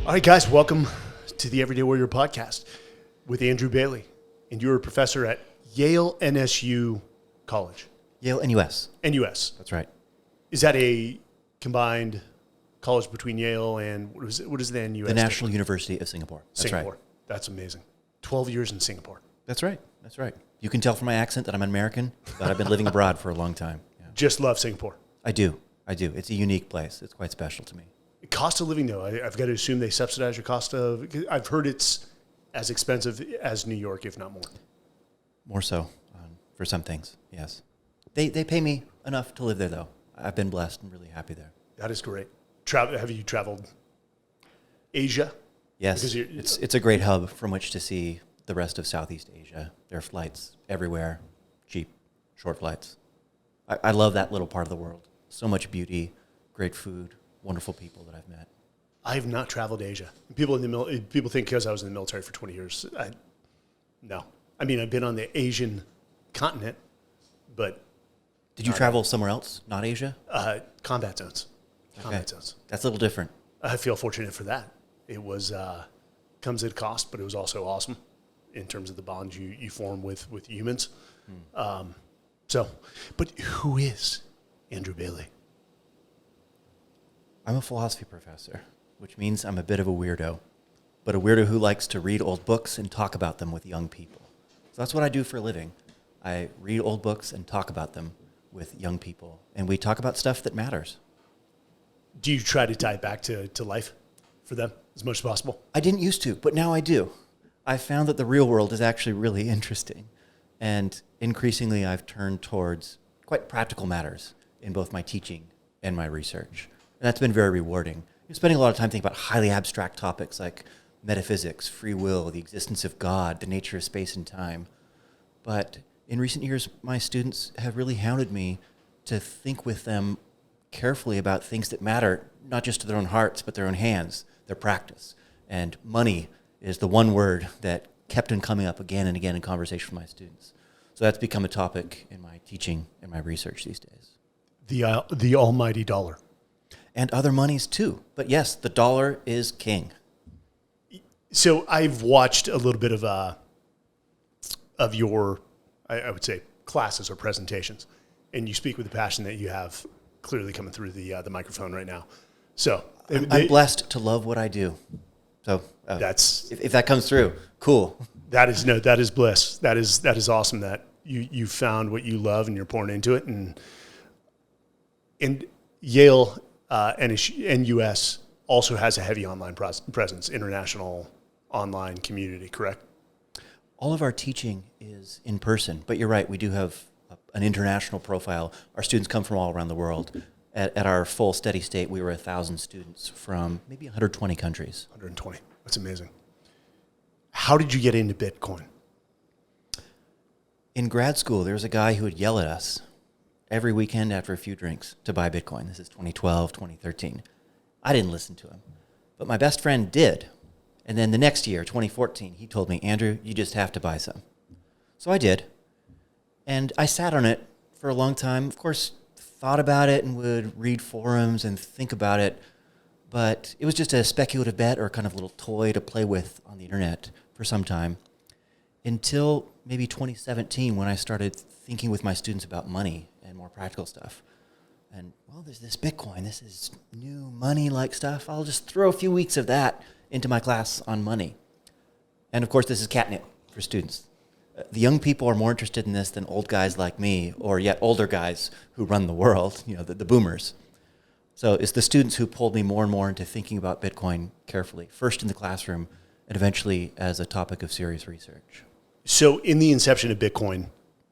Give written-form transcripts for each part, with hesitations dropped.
All right, guys, welcome to the Everyday Warrior podcast with Andrew Bailey. And you're a professor at Yale-NUS College. Yale-NUS. NUS. That's right. Is that a combined college between Yale and, what is the NUS? The National University of Singapore. That's Singapore. right. That's amazing. 12 years in Singapore. That's right. That's right. You can tell from my accent that I'm American, but I've been living abroad for a long time. Yeah. Just love Singapore. I do. It's a unique place. It's quite special to me. Cost of living, though, I've got to assume they subsidize your cost of. I've heard it's as expensive as New York, if not more. More so for some things, yes. They pay me enough to live there, though. I've been blessed and really happy there. That is great. Have you traveled Asia? Yes, it's a great hub from which to see the rest of Southeast Asia. There are flights everywhere, cheap, short flights. I love that little part of the world. So much beauty, great food, wonderful people that I've met. I have not traveled Asia. People think because I was in the military for 20 years. No. I mean, I've been on the Asian continent, but... Did you travel somewhere else, not Asia? Combat zones. Combat zones. That's a little different. I feel fortunate for that. It was comes at a cost, but it was also awesome in terms of the bonds you form with humans. But who is Andrew Bailey? I'm a philosophy professor, which means I'm a bit of a weirdo, but a weirdo who likes to read old books and talk about them with young people. So that's what I do for a living. I read old books and talk about them with young people, and we talk about stuff that matters. Do you try to tie it back to life for them as much as possible? I didn't used to, but now I do. I found that the real world is actually really interesting, and increasingly I've turned towards quite practical matters in both my teaching and my research. And that's been very rewarding. You're spending a lot of time thinking about highly abstract topics like metaphysics, free will, the existence of God, the nature of space and time. But in recent years, my students have really hounded me to think with them carefully about things that matter, not just to their own hearts, but their own hands, their practice. And money is the one word that kept on coming up again and again in conversation with my students. So that's become a topic in my teaching and my research these days. The almighty dollar. And other monies too. But yes, the dollar is king. So I've watched a little bit of your, I would say, classes or presentations, and you speak with the passion that you have clearly coming through the microphone right now. So I'm blessed to love what I do. So that's if that comes through, cool. That is bliss. That is awesome that you found what you love and you're pouring into it. And Yale NUS also has a heavy online presence, international online community, correct? All of our teaching is in person, but you're right, we do have an international profile. Our students come from all around the world. At our full steady state, we were 1,000 students from maybe 120 countries. 120. That's amazing. How did you get into Bitcoin? In grad school, there was a guy who would yell at us every weekend after a few drinks to buy Bitcoin. This is 2012, 2013. I didn't listen to him, but my best friend did. And then the next year, 2014, he told me, Andrew, you just have to buy some. So I did. And I sat on it for a long time. Of course, thought about it and would read forums and think about it. But it was just a speculative bet or kind of little toy to play with on the internet for some time. Until maybe 2017, when I started thinking with my students about money and more practical stuff. And, well, there's this Bitcoin. This is new money-like stuff. I'll just throw a few weeks of that into my class on money. And, of course, this is catnip for students. The young people are more interested in this than old guys like me, or yet older guys who run the world, the boomers. So it's the students who pulled me more and more into thinking about Bitcoin carefully, first in the classroom and eventually as a topic of serious research. So in the inception of Bitcoin, and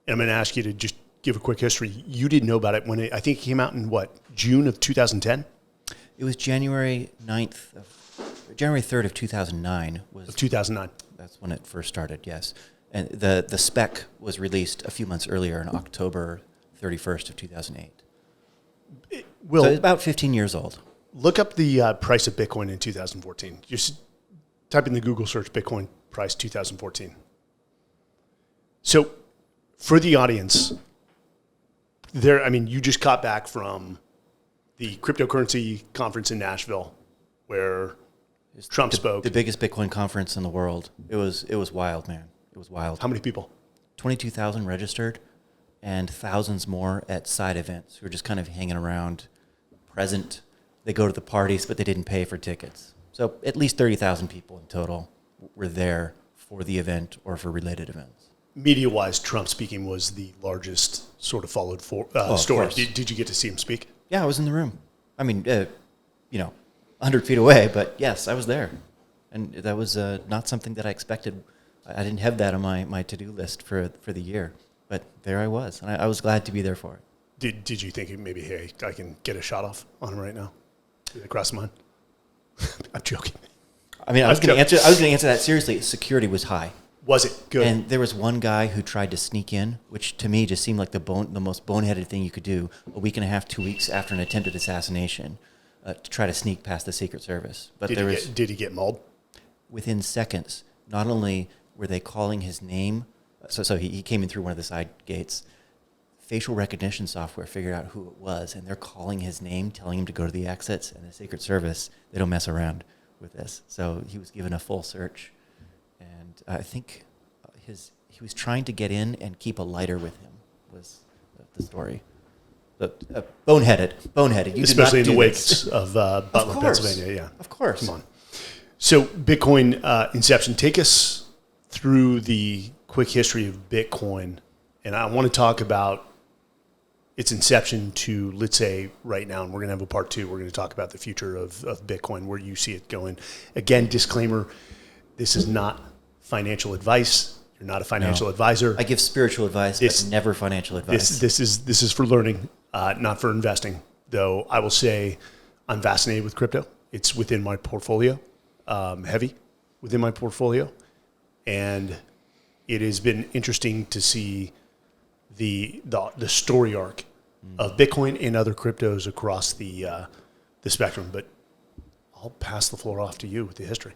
I'm going to ask you to just give a quick history. You didn't know about it when I think it came out in June of 2010? It was January 3rd of 2009. Of 2009. That's when it first started, yes. And the spec was released a few months earlier on October 31st of 2008. So it's about 15 years old. Look up the price of Bitcoin in 2014. Just type in the Google search Bitcoin price 2014. So for the audience, you just got back from the cryptocurrency conference in Nashville where It's Trump spoke. The biggest Bitcoin conference in the world. It was wild, man. It was wild. How many people? 22,000 registered and thousands more at side events who are just kind of hanging around, present. They go to the parties, but they didn't pay for tickets. So at least 30,000 people in total were there for the event or for related events. Media-wise, Trump speaking was the largest sort of followed story. Did you get to see him speak? Yeah, I was in the room. I mean, 100 feet away, but yes, I was there. And that was not something that I expected. I didn't have that on my to-do list for the year. But there I was, and I was glad to be there for it. Did you think maybe, hey, I can get a shot off on him right now? Did it cross the mind? I'm joking. I mean, I was going to answer that seriously. Security was high. Was it? Good. And there was one guy who tried to sneak in, which to me just seemed like the most boneheaded thing you could do a week and a half, 2 weeks after an attempted assassination, to try to sneak past the Secret Service. But did he get mauled? Within seconds, not only were they calling his name, so he came in through one of the side gates, facial recognition software figured out who it was, and they're calling his name, telling him to go to the exits, and the Secret Service, they don't mess around with this. So he was given a full search, and I think he was trying to get in and keep a lighter with him was the story. But boneheaded. You especially in the wake this. of Butler, Pennsylvania. Yeah, of course. Come on. So Bitcoin inception. Take us through the quick history of Bitcoin, and I want to talk about its inception to, let's say, right now, and we're going to have a part two. We're going to talk about the future of Bitcoin, where you see it going. Again, disclaimer: this is not financial advice. You're not a financial advisor. I give spiritual advice, but never financial advice. This is for learning, not for investing. Though I will say, I'm fascinated with crypto. It's within my portfolio, heavy within my portfolio, and it has been interesting to see the story arc of Bitcoin and other cryptos across the spectrum. But I'll pass the floor off to you with the history.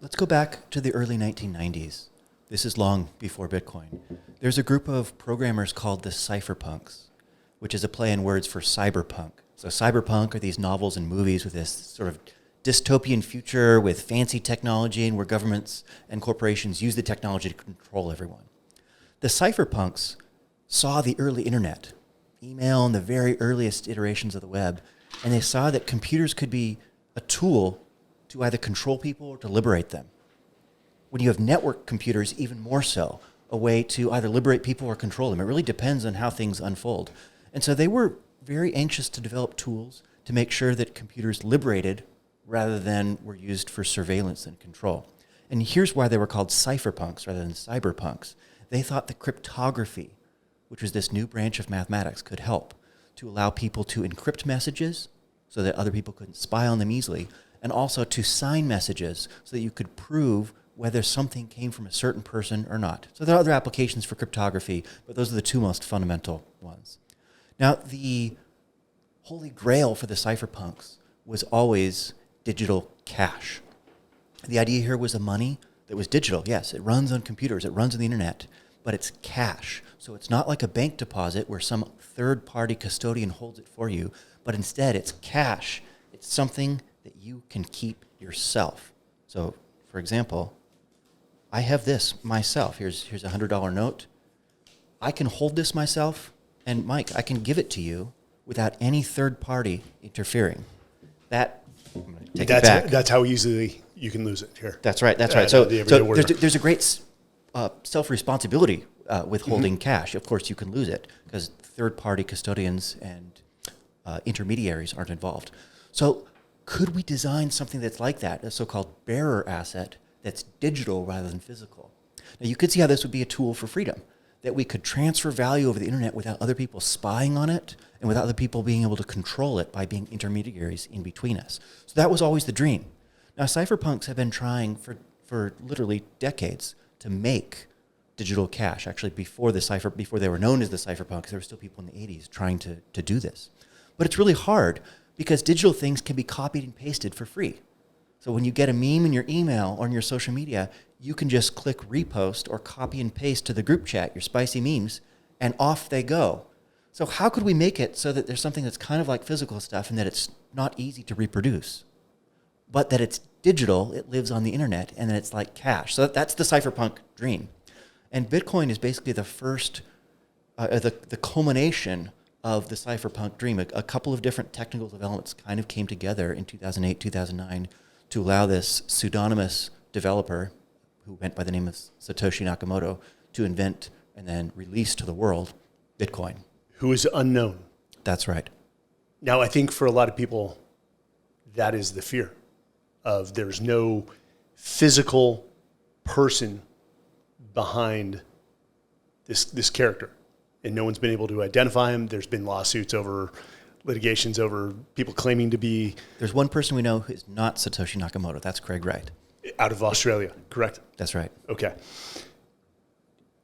Let's go back to the early 1990s. This is long before Bitcoin. There's a group of programmers called the Cypherpunks, which is a play in words for cyberpunk. So cyberpunk are these novels and movies with this sort of dystopian future with fancy technology and where governments and corporations use the technology to control everyone. The Cypherpunks saw the early internet, email and the very earliest iterations of the web, and they saw that computers could be a tool to either control people or to liberate them. When you have network computers, even more so, a way to either liberate people or control them. It really depends on how things unfold. And so they were very anxious to develop tools to make sure that computers liberated rather than were used for surveillance and control. And here's why they were called cypherpunks rather than cyberpunks. They thought that cryptography, which was this new branch of mathematics, could help to allow people to encrypt messages so that other people couldn't spy on them easily, and also to sign messages so that you could prove whether something came from a certain person or not. So there are other applications for cryptography, but those are the two most fundamental ones. Now, the holy grail for the cypherpunks was always digital cash. The idea here was a money that was digital. Yes, it runs on computers, it runs on the internet, but it's cash. So it's not like a bank deposit where some third-party custodian holds it for you, but instead it's cash. It's something that you can keep yourself. So, for example, I have this myself. Here's a $100 note. I can hold this myself, and Mike, I can give it to you without any third party interfering. I'm going to take it back. That's how easily you can lose it here. That's right. So there's a great self-responsibility with holding cash. Of course, you can lose it because third party custodians and intermediaries aren't involved. So could we design something that's like that, a so-called bearer asset that's digital rather than physical? Now, you could see how this would be a tool for freedom, that we could transfer value over the internet without other people spying on it and without other people being able to control it by being intermediaries in between us. So that was always the dream. Now, cypherpunks have been trying for literally decades to make digital cash. Actually, before they were known as the cypherpunks, there were still people in the 80s trying to do this. But it's really hard because digital things can be copied and pasted for free. So when you get a meme in your email or on your social media, you can just click repost or copy and paste to the group chat, your spicy memes, and off they go. So how could we make it so that there's something that's kind of like physical stuff and that it's not easy to reproduce? but that it's digital, it lives on the internet, and that it's like cash. So that's the cypherpunk dream. And Bitcoin is basically the first, the culmination of the cypherpunk dream. A couple of different technical developments kind of came together in 2008, 2009 to allow this pseudonymous developer who went by the name of Satoshi Nakamoto to invent and then release to the world Bitcoin. Who is unknown. That's right. Now, I think for a lot of people, that is the fear of there's no physical person behind this character, and no one's been able to identify him. There's been lawsuits over litigations over people claiming to be. There's one person we know who is not Satoshi Nakamoto. That's Craig Wright. Out of Australia, correct? That's right. Okay.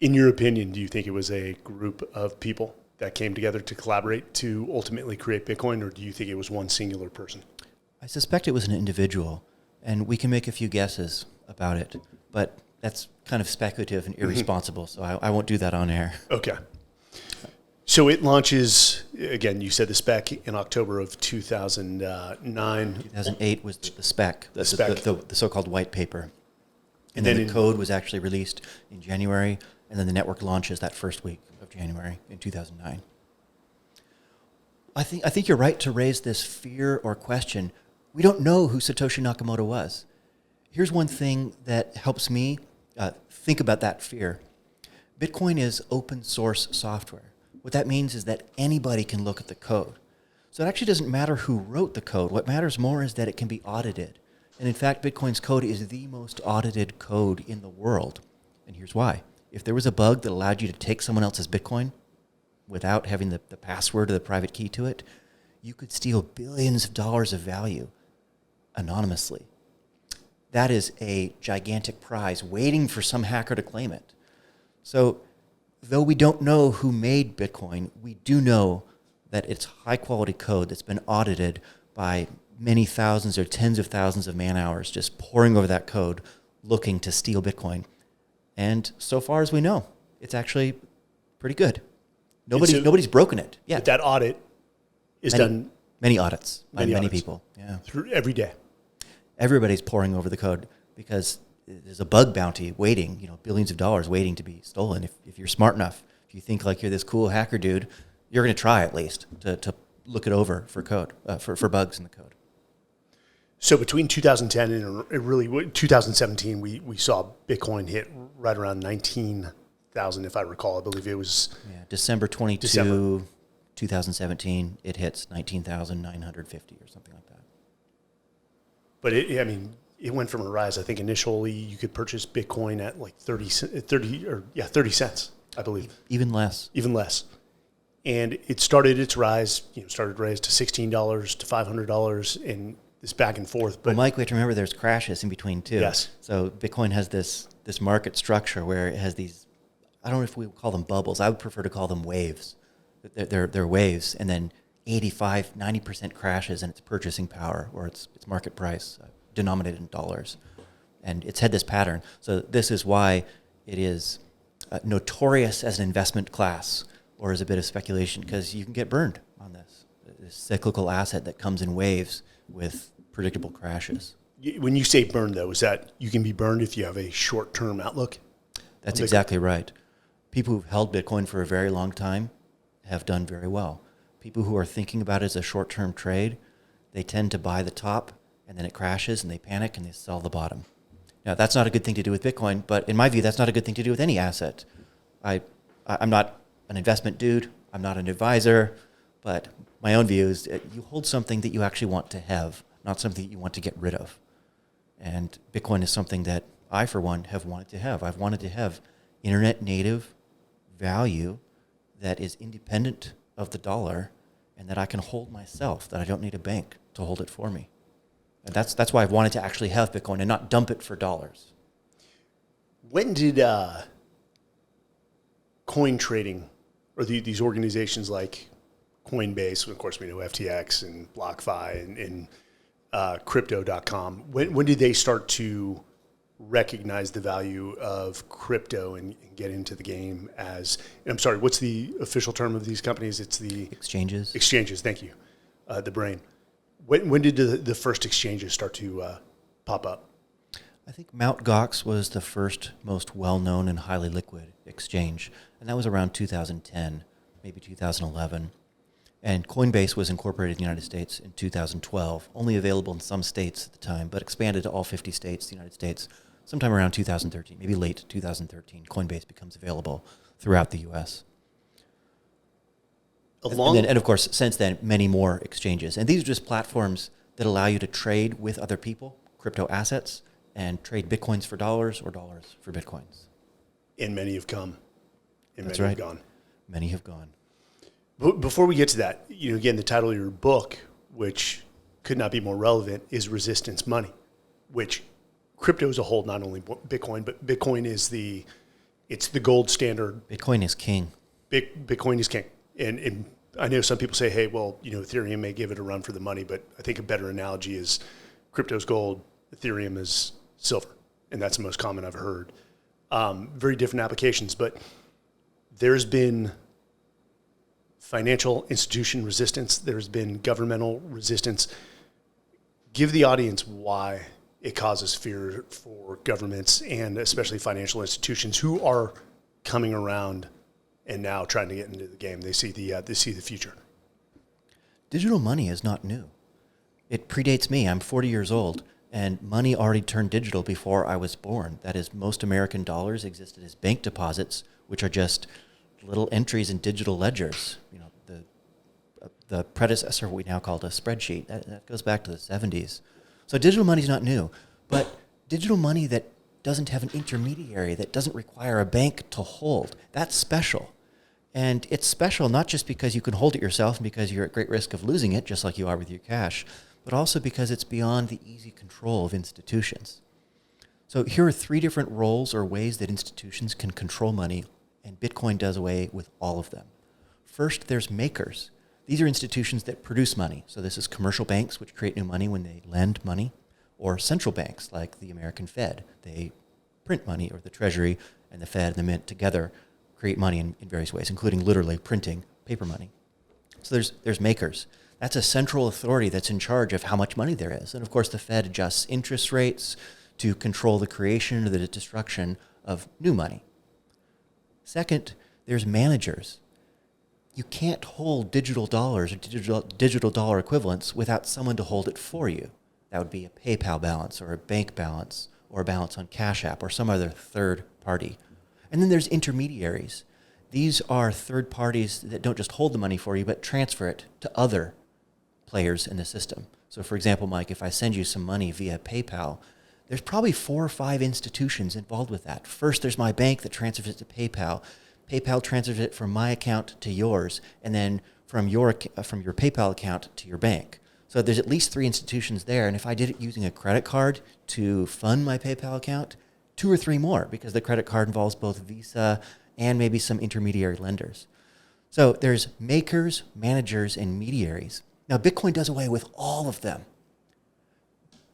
In your opinion, do you think it was a group of people that came together to collaborate to ultimately create Bitcoin, or do you think it was one singular person? I suspect it was an individual, and we can make a few guesses about it, but that's kind of speculative and irresponsible, so I won't do that on air. Okay. So it launches, again, you said the spec in October of 2009. 2008 was the spec, the so-called white paper. And then the code was actually released in January, and then the network launches that first week of January in 2009. I think you're right to raise this fear or question. We don't know who Satoshi Nakamoto was. Here's one thing that helps me think about that fear. Bitcoin is open source software. What that means is that anybody can look at the code. So it actually doesn't matter who wrote the code. What matters more is that it can be audited. And in fact, Bitcoin's code is the most audited code in the world. And here's why. If there was a bug that allowed you to take someone else's Bitcoin without having the password or the private key to it, you could steal billions of dollars of value anonymously. That is a gigantic prize waiting for some hacker to claim it. So though we don't know who made Bitcoin, we do know that it's high-quality code that's been audited by many thousands or tens of thousands of man-hours just poring over that code looking to steal Bitcoin. And so far as we know, it's actually pretty good. Nobody's broken it yet. But that audit is done. Many audits by many people. Yeah. Through every day. Everybody's poring over the code because there's a bug bounty waiting, billions of dollars waiting to be stolen. If you're smart enough, if you think like you're this cool hacker dude, you're going to try at least to look it over for code, for bugs in the code. So between 2010 and really 2017, we saw Bitcoin hit right around 19,000, if I recall. I believe it was December 22, 2017. It hits 19,950 or something like that. But it went from a rise. I think initially you could purchase Bitcoin at like 30 cents, I believe. Even less. And it started its rise. Started to rise to $16 to $500 and this back and forth. But well, Mike, we have to remember there's crashes in between too. Yes. So Bitcoin has this market structure where it has these, I don't know if we would call them bubbles. I would prefer to call them waves. They're waves, and then 85, 90% crashes in its purchasing power or its market price denominated in dollars. And it's had this pattern. So this is why it is notorious as an investment class or as a bit of speculation, because you can get burned on this cyclical asset that comes in waves with predictable crashes. When you say burned, though, is that you can be burned if you have a short-term outlook? That's exactly right. People who've held Bitcoin for a very long time have done very well. People who are thinking about it as a short-term trade, they tend to buy the top, and then it crashes, and they panic, and they sell the bottom. Now, that's not a good thing to do with Bitcoin, but in my view, that's not a good thing to do with any asset. I'm not an investment dude. I'm not an advisor, but my own view is that you hold something that you actually want to have, not something that you want to get rid of. And Bitcoin is something that I, for one, have wanted to have. I've wanted to have internet-native value that is independent of the dollar and that I can hold myself, that I don't need a bank to hold it for me. And that's why I've wanted to actually have Bitcoin and not dump it for dollars. When did coin trading, or these organizations like Coinbase, of course we know FTX and BlockFi and Crypto.com, when did they start to recognize the value of crypto and get into the game as, I'm sorry, what's the official term of these companies? It's the Exchanges. Exchanges, thank you, the brain. When did the first exchanges start to pop up? I think Mt. Gox was the first most well-known and highly liquid exchange, and that was around 2010, maybe 2011. And Coinbase was incorporated in the United States in 2012, only available in some states at the time, but expanded to all 50 states, the United States, sometime around 2013, maybe late 2013. Coinbase becomes available throughout the U.S. And of course, since then, many more exchanges. And these are just platforms that allow you to trade with other people, crypto assets, and trade Bitcoins for dollars or dollars for Bitcoins. And many have come. And That's many right. have gone. Many have gone. Before we get to that, again, the title of your book, which could not be more relevant, is Resistance Money, which crypto as a whole, not only Bitcoin, but Bitcoin is it's the gold standard. Bitcoin is king. Bitcoin is king. And I know some people say, hey, well, Ethereum may give it a run for the money, but I think a better analogy is crypto's gold, Ethereum is silver. And that's the most common I've heard. Very different applications, but there's been financial institution resistance. There's been governmental resistance. Give the audience why it causes fear for governments and especially financial institutions who are coming around and now trying to get into the game. They see the future. Digital money is not new. It predates me. I'm 40 years old, and money already turned digital before I was born. That is, most American dollars existed as bank deposits, which are just little entries in digital ledgers. The predecessor, what we now call a spreadsheet, that goes back to the 70s. So digital money is not new, but digital money that doesn't have an intermediary, that doesn't require a bank to hold, that's special. And it's special not just because you can hold it yourself and because you're at great risk of losing it, just like you are with your cash, but also because it's beyond the easy control of institutions. So here are 3 different roles or ways that institutions can control money, and Bitcoin does away with all of them. First, there's makers. These are institutions that produce money. So this is commercial banks, which create new money when they lend money, or central banks like the American Fed. They print money, or the Treasury and the Fed and the Mint together create money in various ways, including literally printing paper money. So there's makers. That's a central authority that's in charge of how much money there is. And of course, the Fed adjusts interest rates to control the creation or the destruction of new money. Second, there's managers. You can't hold digital dollars or digital dollar equivalents without someone to hold it for you. That would be a PayPal balance or a bank balance or a balance on Cash App or some other third party. And then there's intermediaries. These are third parties that don't just hold the money for you, but transfer it to other players in the system. So for example, Mike, if I send you some money via PayPal, there's probably 4 or 5 institutions involved with that. First, there's my bank that transfers it to PayPal. PayPal transfers it from my account to yours, and then from your PayPal account to your bank. So there's at least 3 institutions there, and if I did it using a credit card to fund my PayPal account, 2 or 3 more, because the credit card involves both Visa and maybe some intermediary lenders. So there's makers, managers, and mediaries. Now, Bitcoin does away with all of them.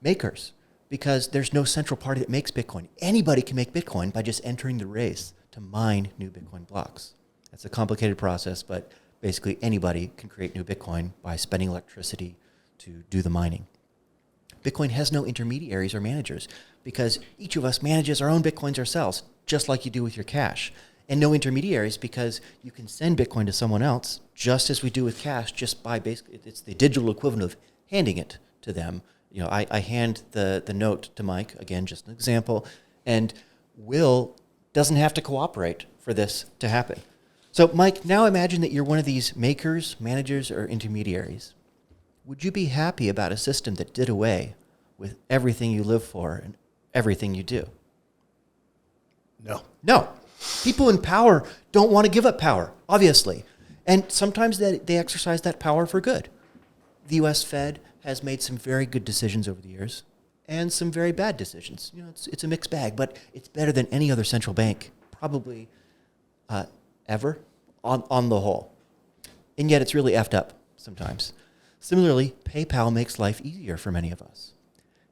Makers, because there's no central party that makes Bitcoin. Anybody can make Bitcoin by just entering the race to mine new Bitcoin blocks. That's a complicated process, but basically anybody can create new Bitcoin by spending electricity to do the mining. Bitcoin has no intermediaries or managers because each of us manages our own Bitcoins ourselves, just like you do with your cash. And no intermediaries because you can send Bitcoin to someone else just as we do with cash, just by basically, it's the digital equivalent of handing it to them. I hand the note to Mike, again, just an example, and Will doesn't have to cooperate for this to happen. So Mike, now imagine that you're one of these makers, managers, or intermediaries. Would you be happy about a system that did away with everything you live for and everything you do? No. People in power don't want to give up power, obviously. And sometimes they exercise that power for good. The U.S. Fed has made some very good decisions over the years and some very bad decisions. It's a mixed bag, but it's better than any other central bank, probably ever, on the whole. And yet it's really effed up sometimes. Similarly, PayPal makes life easier for many of us.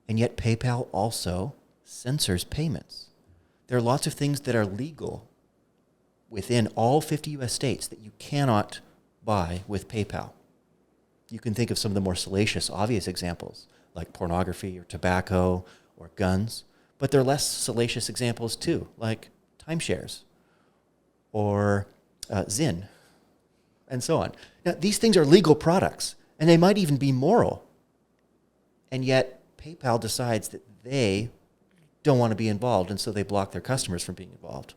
And yet PayPal also censors payments. There are lots of things that are legal within all 50 U.S. states that you cannot buy with PayPal. You can think of some of the more salacious, obvious examples, like pornography or tobacco or guns, but there are less salacious examples too, like timeshares or Zyn and so on. Now, these things are legal products, and they might even be moral, and yet PayPal decides that they don't want to be involved, and so they block their customers from being involved.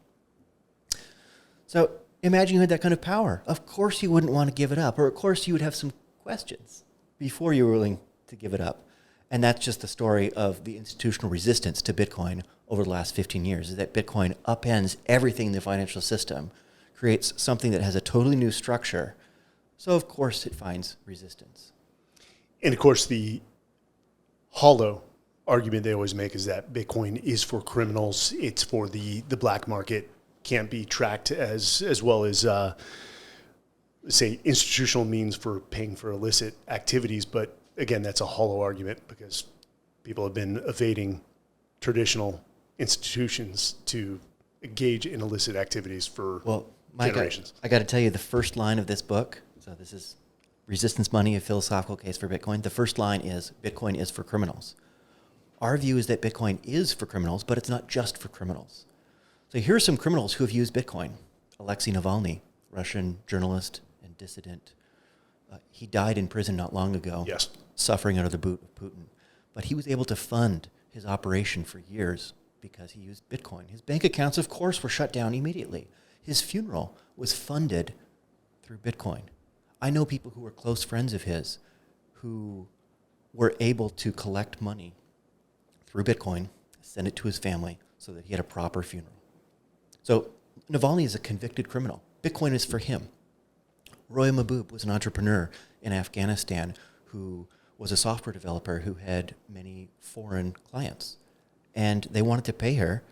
So imagine you had that kind of power. Of course you wouldn't want to give it up, or of course you would have some questions before you were willing to give it up. And that's just the story of the institutional resistance to Bitcoin over the last 15 years, is that Bitcoin upends everything in the financial system, creates something that has a totally new structure. So of course it finds resistance. And of course the hollow argument they always make is that Bitcoin is for criminals. It's for the black market, can't be tracked as well as, say, institutional means for paying for illicit activities. But again, that's a hollow argument because people have been evading traditional institutions to engage in illicit activities for generations. I got to tell you, the first line of this book, so this is Resistance Money, a philosophical case for Bitcoin. The first line is, Bitcoin is for criminals. Our view is that Bitcoin is for criminals, but it's not just for criminals. So here are some criminals who have used Bitcoin. Alexei Navalny, Russian journalist and dissident. He died in prison not long ago, Yes. suffering under the boot of Putin. But he was able to fund his operation for years because he used Bitcoin. His bank accounts, of course, were shut down immediately. His funeral was funded through Bitcoin. I know people who were close friends of his who were able to collect money through Bitcoin, send it to his family so that he had a proper funeral. So Navalny is a convicted criminal. Bitcoin is for him. Roy Mahbub was an entrepreneur in Afghanistan who was a software developer who had many foreign clients. And they wanted to pay her,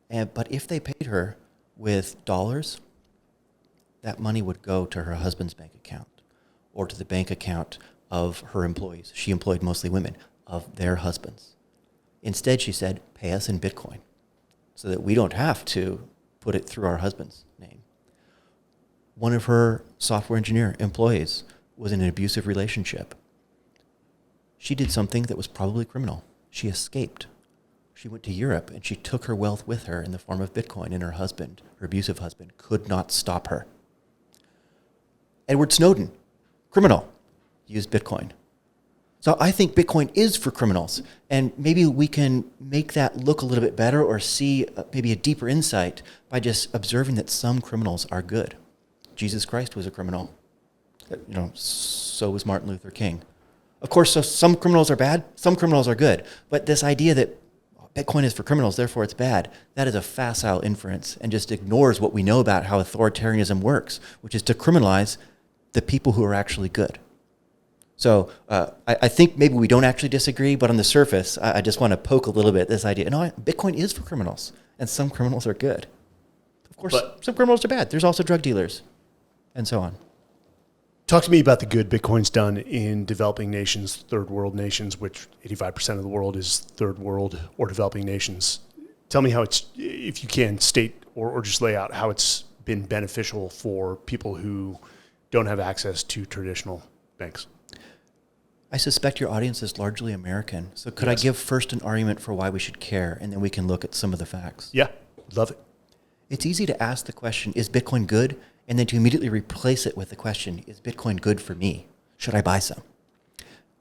but if they paid her with dollars, that money would go to her husband's bank account or to the bank account of her employees. She employed mostly women, of their husbands. Instead, she said, pay us in Bitcoin so that we don't have to put it through our husband's name. One of her software engineer employees was in an abusive relationship. She did something that was probably criminal. She escaped. She went to Europe and she took her wealth with her in the form of Bitcoin, and her husband, her abusive husband, could not stop her. Edward Snowden, criminal, used Bitcoin. So I think Bitcoin is for criminals, and maybe we can make that look a little bit better or see maybe a deeper insight by just observing that some criminals are good. Jesus Christ was a criminal. So was Martin Luther King. Of course, so some criminals are bad, some criminals are good, but this idea that Bitcoin is for criminals, therefore it's bad, that is a facile inference and just ignores what we know about how authoritarianism works, which is to criminalize the people who are actually good. So I think maybe we don't actually disagree, but on the surface, I just want to poke a little bit at this idea. No, Bitcoin is for criminals, and some criminals are good. Of course, some criminals are bad. There's also drug dealers, and so on. Talk to me about the good Bitcoin's done in developing nations, third world nations, which 85% of the world is third world or developing nations. Tell me how it's, if you can state or just lay out how it's been beneficial for people who don't have access to traditional banks. I suspect your audience is largely American. So could I give first an argument for why we should care, and then we can look at some of the facts? Yeah, love it. It's easy to ask the question, is Bitcoin good? And then to immediately replace it with the question, is Bitcoin good for me? Should I buy some?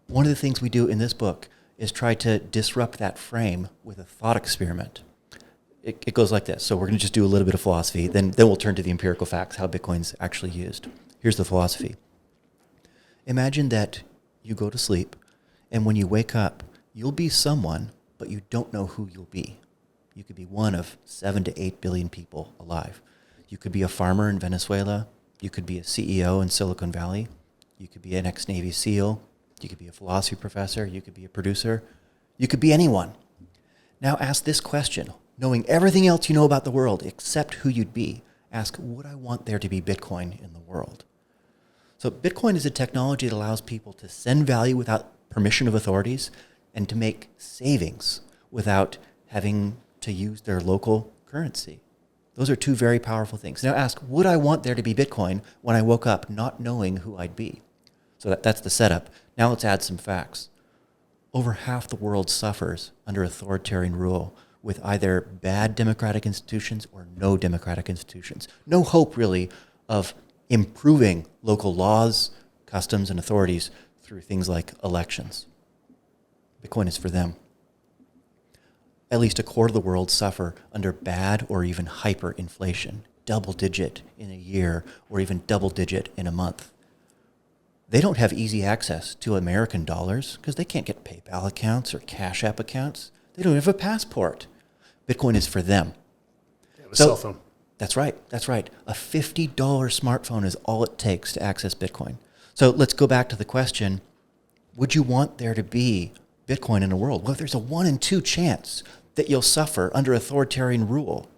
One of the things we do in this book is try to disrupt that frame with a thought experiment. It goes like this. So we're going to just do a little bit of philosophy, then we'll turn to the empirical facts, how Bitcoin's actually used. Here's the philosophy. Imagine that you go to sleep, and when you wake up, you'll be someone, but you don't know who you'll be. You could be one of 7 to 8 billion people alive. You could be a farmer in Venezuela. You could be a CEO in Silicon Valley. You could be an ex-Navy SEAL. You could be a philosophy professor. You could be a producer. You could be anyone. Now ask this question, knowing everything else you know about the world except who you'd be. Ask, would I want there to be Bitcoin in the world? So Bitcoin is a technology that allows people to send value without permission of authorities and to make savings without having to use their local currency. Those are two very powerful things. Now ask, would I want there to be Bitcoin when I woke up not knowing who I'd be? So that's the setup. Now let's add some facts. Over half the world suffers under authoritarian rule with either bad democratic institutions or no democratic institutions. No hope, really, of improving local laws, customs, and authorities through things like elections. Bitcoin is for them. At least a quarter of the world suffer under bad or even hyperinflation, double-digit in a year or even double-digit in a month. They don't have easy access to American dollars because they can't get PayPal accounts or Cash App accounts. They don't have a passport. Bitcoin is for them. They have a cell phone. That's right. That's right. A $50 smartphone is all it takes to access Bitcoin. So let's go back to the question, would you want there to be Bitcoin in the world? Well, if there's a 1 in 2 chance that you'll suffer under authoritarian rule,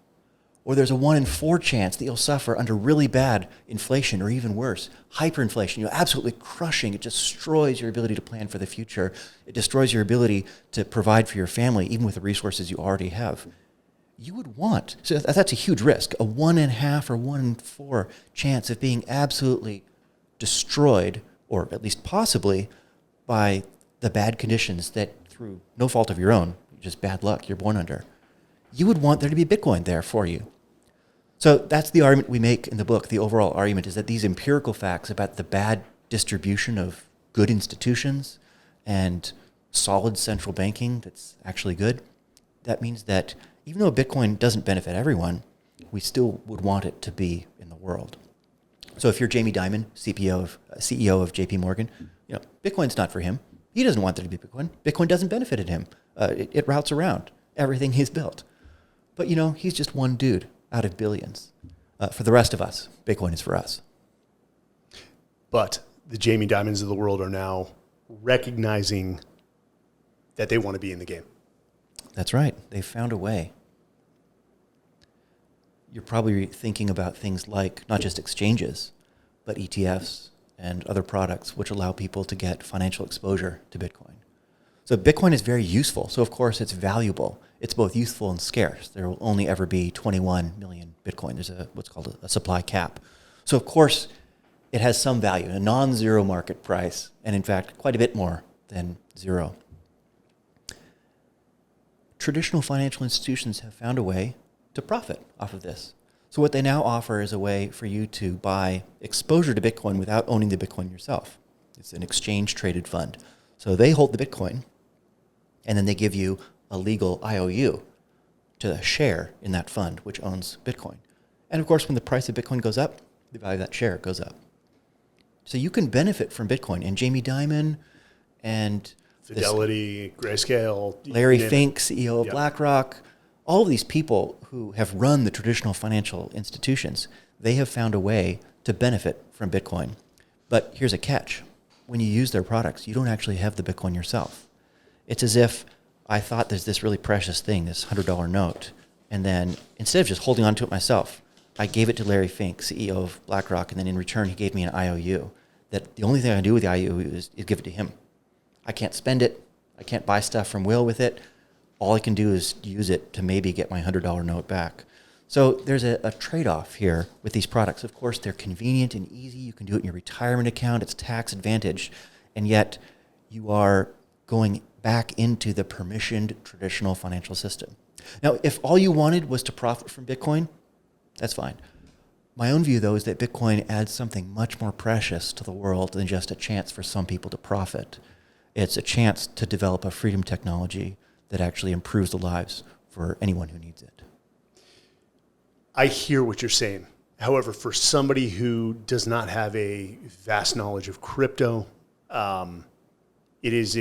or there's a 1 in 4 chance that you'll suffer under really bad inflation, or even worse, hyperinflation, you're absolutely crushing. It destroys your ability to plan for the future. It destroys your ability to provide for your family, even with the resources you already have. You would want, so that's a huge risk, a 1.5 or 1 in 4 chance of being absolutely destroyed, or at least possibly, by the bad conditions that through no fault of your own, just bad luck, you're born under. You would want there to be Bitcoin there for you. So that's the argument we make in the book. The overall argument is that these empirical facts about the bad distribution of good institutions and solid central banking that's actually good, that means that even though Bitcoin doesn't benefit everyone, we still would want it to be in the world. So if you're Jamie Dimon, CEO of JP Morgan, Bitcoin's not for him. He doesn't want there to be Bitcoin. Bitcoin doesn't benefit him. It routes around everything he's built. But, he's just one dude out of billions. For the rest of us, Bitcoin is for us. But the Jamie Dimons of the world are now recognizing that they want to be in the game. That's right. They've found a way. You're probably thinking about things like not just exchanges, but ETFs and other products which allow people to get financial exposure to Bitcoin. So Bitcoin is very useful. So of course it's valuable. It's both useful and scarce. There will only ever be 21 million Bitcoin. There's what's called a supply cap. So of course it has some value, a non-zero market price, and in fact quite a bit more than zero. Traditional financial institutions have found a way to profit off of this. So what they now offer is a way for you to buy exposure to Bitcoin without owning the Bitcoin yourself. It's an exchange-traded fund. So they hold the Bitcoin, and then they give you a legal IOU to share in that fund, which owns Bitcoin. And of course, when the price of Bitcoin goes up, the value of that share goes up. So you can benefit from Bitcoin. And Jamie Dimon and Fidelity, Grayscale, Larry Fink, CEO of Yep. BlackRock, all of these people who have run the traditional financial institutions, they have found a way to benefit from Bitcoin. But here's a catch. When you use their products, you don't actually have the Bitcoin yourself. It's as if I thought there's this really precious thing, this $100 note, and then instead of just holding on to it myself, I gave it to Larry Fink, CEO of BlackRock, and then in return he gave me an IOU. That the only thing I can do with the IOU is give it to him. I can't spend it. I can't buy stuff from Will with it. All I can do is use it to maybe get my $100 note back. So there's a trade-off here with these products. Of course, they're convenient and easy. You can do it in your retirement account. It's tax advantage. And yet you are going back into the permissioned traditional financial system. Now, if all you wanted was to profit from Bitcoin, that's fine. My own view, though, is that Bitcoin adds something much more precious to the world than just a chance for some people to profit. It's a chance to develop a freedom technology that actually improves the lives for anyone who needs it. I hear what you're saying. However, for somebody who does not have a vast knowledge of crypto, it is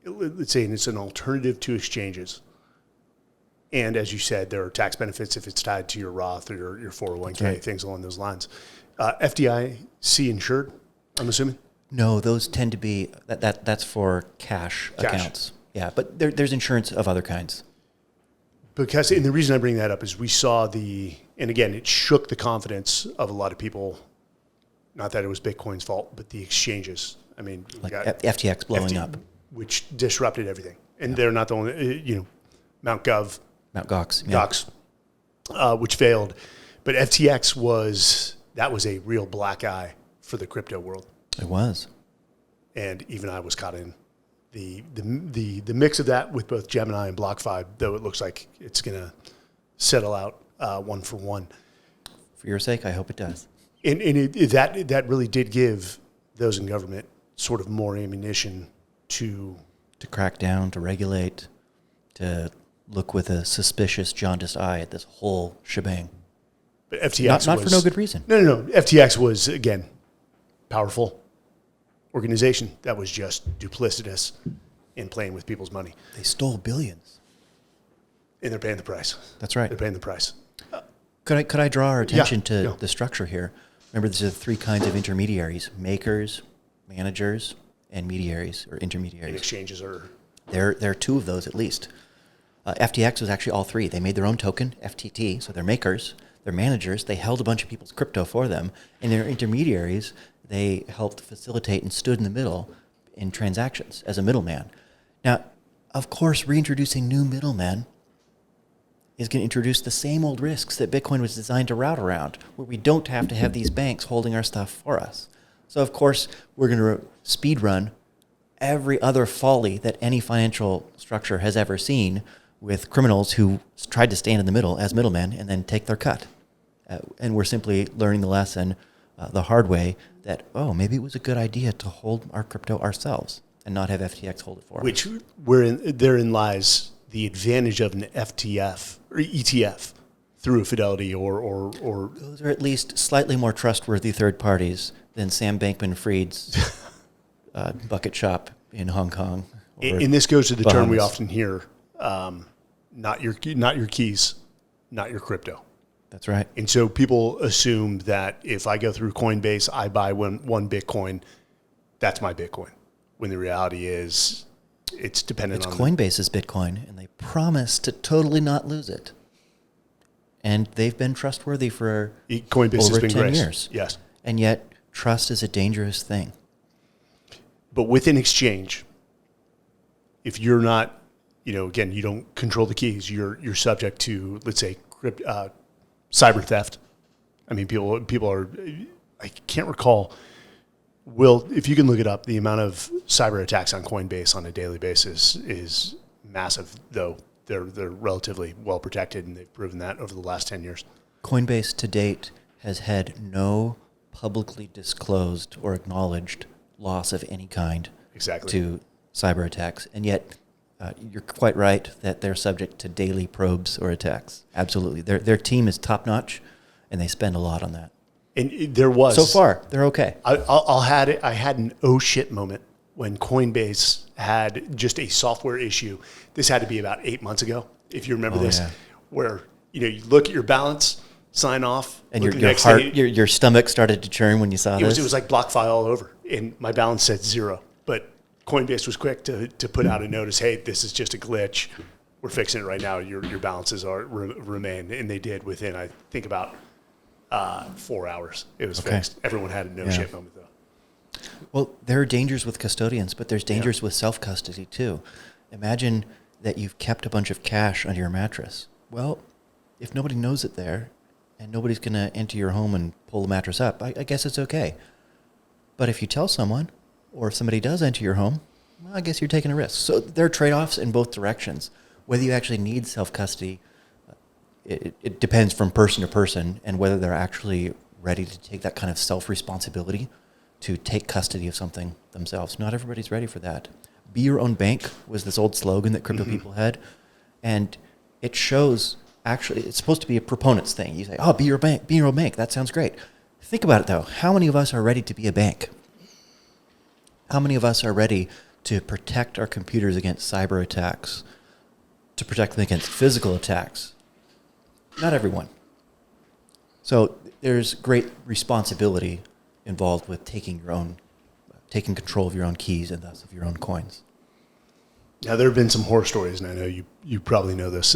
let's say it's an alternative to exchanges. And as you said, there are tax benefits if it's tied to your Roth or your 401k, right. Things along those lines. FDIC insured, I'm assuming? No, those tend to be, that's for cash accounts. Yeah, but there's insurance of other kinds. Because, and the reason I bring that up is we saw and again, it shook the confidence of a lot of people. Not that it was Bitcoin's fault, but the exchanges. I mean, Like FTX blowing up. Which disrupted everything. And they're not the only, Mt. Gox, which failed. But FTX was a real black eye for the crypto world. It was. And even I was caught in the mix of that with both Gemini and BlockFi, though it looks like it's going to settle out 1 for 1. For your sake, I hope it does. And that really did give those in government sort of more ammunition to crack down, to regulate, to look with a suspicious, jaundiced eye at this whole shebang. But FTX not for no good reason. No. FTX was, again, powerful organization that was just duplicitous in playing with people's money. They stole billions. And they're paying the price. That's right. They're paying the price. Could I draw our attention to no. the structure here? Remember, there's 3 kinds of intermediaries: makers, managers, and mediaries or intermediaries. And exchanges are... There are 2 of those at least. FTX was actually all 3. They made their own token, FTT, so they're makers. They're managers. They held a bunch of people's crypto for them. And they're intermediaries. They helped facilitate and stood in the middle in transactions as a middleman. Now, of course, reintroducing new middlemen is going to introduce the same old risks that Bitcoin was designed to route around, where we don't have to have these banks holding our stuff for us. So, of course, we're going to speed run every other folly that any financial structure has ever seen with criminals who tried to stand in the middle as middlemen and then take their cut. And we're simply learning the lesson the hard way that, maybe it was a good idea to hold our crypto ourselves and not have FTX hold it for us. Therein lies the advantage of an FTF or ETF through a Fidelity or those are at least slightly more trustworthy third parties than Sam Bankman-Fried's bucket shop in Hong Kong. And this goes to the term we Bahamas. often hear, not your keys, not your crypto. That's right. And so people assume that if I go through Coinbase, I buy one Bitcoin, that's my Bitcoin. When the reality is, it's dependent on Coinbase's Bitcoin, and they promise to totally not lose it. And they've been trustworthy for Coinbase over has been 10 grace. years. Yes. And yet, trust is a dangerous thing. But with an exchange, if you're not, again, you don't control the keys, you're subject to, let's say, cyber theft. I mean, people are, I can't recall. Will, if you can look it up, the amount of cyber attacks on Coinbase on a daily basis is massive, though they're relatively well protected, and they've proven that over the last 10 years. Coinbase to date has had no publicly disclosed or acknowledged loss of any kind to cyber attacks. And yet, you're quite right that they're subject to daily probes or attacks. Absolutely. Their team is top-notch, and they spend a lot on that. And there was... So far, they're okay. I had an oh shit moment when Coinbase had just a software issue. This had to be about 8 months ago, if you remember this, where you look at your balance, sign off, and your stomach started to churn when you saw this. It was like BlockFi all over, and my balance said 0. But Coinbase was quick to put out a notice, hey, this is just a glitch. We're fixing it right now. Your balances remain, and they did within, I think, about 4 hours. It was fixed. Everyone had a no shit moment, though. Well, there are dangers with custodians, but there's dangers with self-custody, too. Imagine that you've kept a bunch of cash under your mattress. Well, if nobody knows it there, and nobody's going to enter your home and pull the mattress up, I guess it's okay. But if you tell someone, or if somebody does enter your home, well, I guess you're taking a risk. So there are trade-offs in both directions. Whether you actually need self-custody, it depends from person to person, and whether they're actually ready to take that kind of self-responsibility to take custody of something themselves. Not everybody's ready for that. Be your own bank was this old slogan that crypto people had, and it shows, actually, it's supposed to be a proponent's thing. You say, be your bank, be your own bank. That sounds great. Think about it, though. How many of us are ready to be a bank? How many of us are ready to protect our computers against cyber attacks, to protect them against physical attacks? Not everyone. So there's great responsibility involved with taking control of your own keys and thus of your own coins. Now, there have been some horror stories, and I know you probably know this.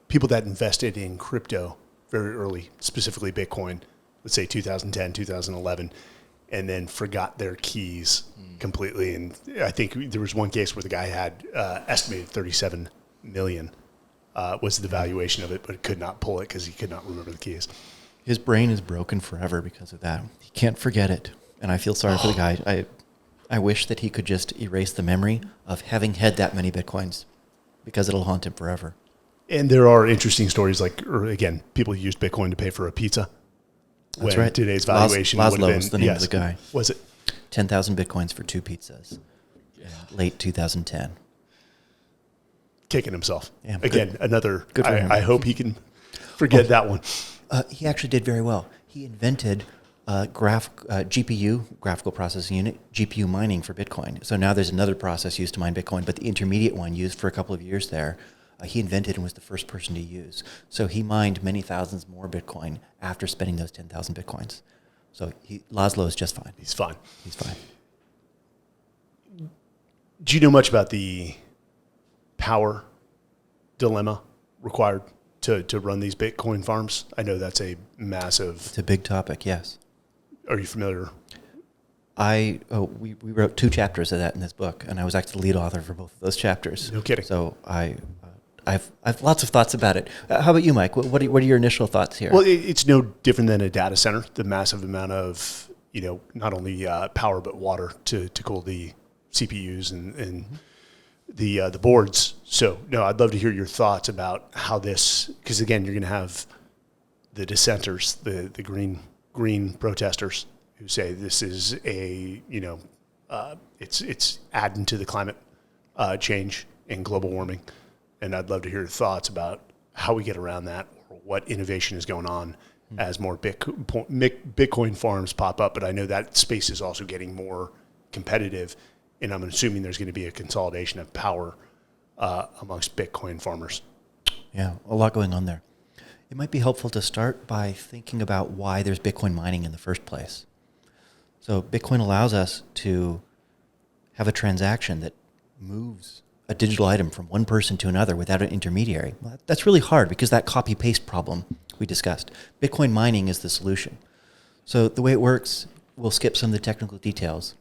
People that invested in crypto very early, specifically Bitcoin, let's say 2010, 2011, and then forgot their keys completely. And I think there was one case where the guy had estimated 37 million was the valuation of it, but could not pull it because he could not remember the keys. His brain is broken forever because of that. He can't forget it. And I feel sorry for the guy. I wish that he could just erase the memory of having had that many Bitcoins, because it'll haunt him forever. And there are interesting stories again, people used Bitcoin to pay for a pizza. That's when right. Today's valuation would have Laszlo been, was the name of the guy. Was it? 10,000 Bitcoins for 2 pizzas. Late 2010. Kicking himself. Yeah, again, another, good for him. I hope he can forget that one. He actually did very well. He invented GPU, graphical processing unit, GPU mining for Bitcoin. So now there's another process used to mine Bitcoin, but the intermediate one used for a couple of years there, he invented and was the first person to use. So he mined many thousands more Bitcoin after spending those 10,000 Bitcoins. So Laszlo is just fine. He's fine. He's fine. Do you know much about the power dilemma required to run these Bitcoin farms? I know that's a massive... It's a big topic, yes. Are you familiar? We wrote 2 chapters of that in this book, and I was actually the lead author for both of those chapters. No kidding. So I've lots of thoughts about it. How about you, Mike? What are your initial thoughts here? Well, it's no different than a data center. The massive amount of, not only power but water to cool the CPUs and the boards. So, no, I'd love to hear your thoughts about how this, because again, you're going to have the dissenters, the green protesters who say this is it's adding to the climate change and global warming. And I'd love to hear your thoughts about how we get around that, or what innovation is going on as more Bitcoin farms pop up. But I know that space is also getting more competitive, and I'm assuming there's going to be a consolidation of power amongst Bitcoin farmers. Yeah, a lot going on there. It might be helpful to start by thinking about why there's Bitcoin mining in the first place. So Bitcoin allows us to have a transaction that moves a digital item from one person to another without an intermediary. Well, that's really hard because that copy-paste problem we discussed. Bitcoin mining is the solution. So the way it works, we'll skip some of the technical details,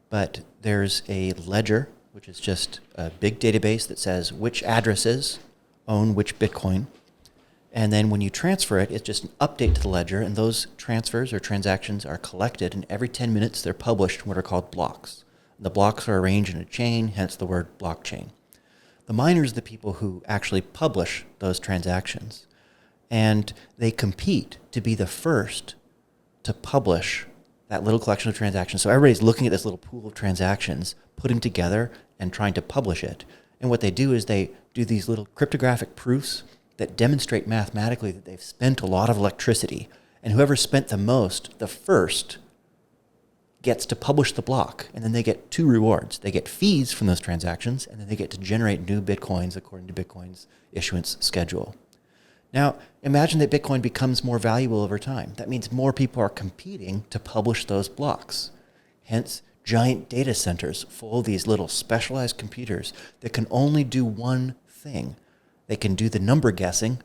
but there's a ledger, which is just a big database that says which addresses own which Bitcoin. And then when you transfer it, it's just an update to the ledger, and those transfers or transactions are collected, and every 10 minutes they're published in what are called blocks. The blocks are arranged in a chain, hence the word blockchain. The miners are the people who actually publish those transactions, and they compete to be the first to publish that little collection of transactions. So everybody's looking at this little pool of transactions, putting together and trying to publish it. And what they do is they do these little cryptographic proofs that demonstrate mathematically that they've spent a lot of electricity, and whoever spent the most, the first, gets to publish the block, and then they get 2 rewards. They get fees from those transactions, and then they get to generate new Bitcoins according to Bitcoin's issuance schedule. Now, imagine that Bitcoin becomes more valuable over time. That means more people are competing to publish those blocks. Hence, giant data centers full of these little specialized computers that can only do one thing. They can do the number guessing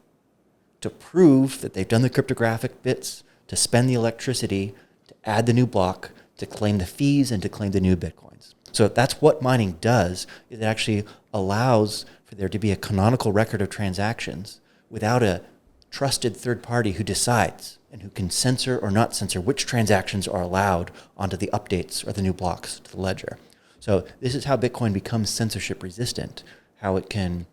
to prove that they've done the cryptographic bits, to spend the electricity, to add the new block, to claim the fees, and to claim the new Bitcoins. So that's what mining does. It actually allows for there to be a canonical record of transactions without a trusted third party who decides and who can censor or not censor which transactions are allowed onto the updates or the new blocks to the ledger. So this is how Bitcoin becomes censorship resistant, how it can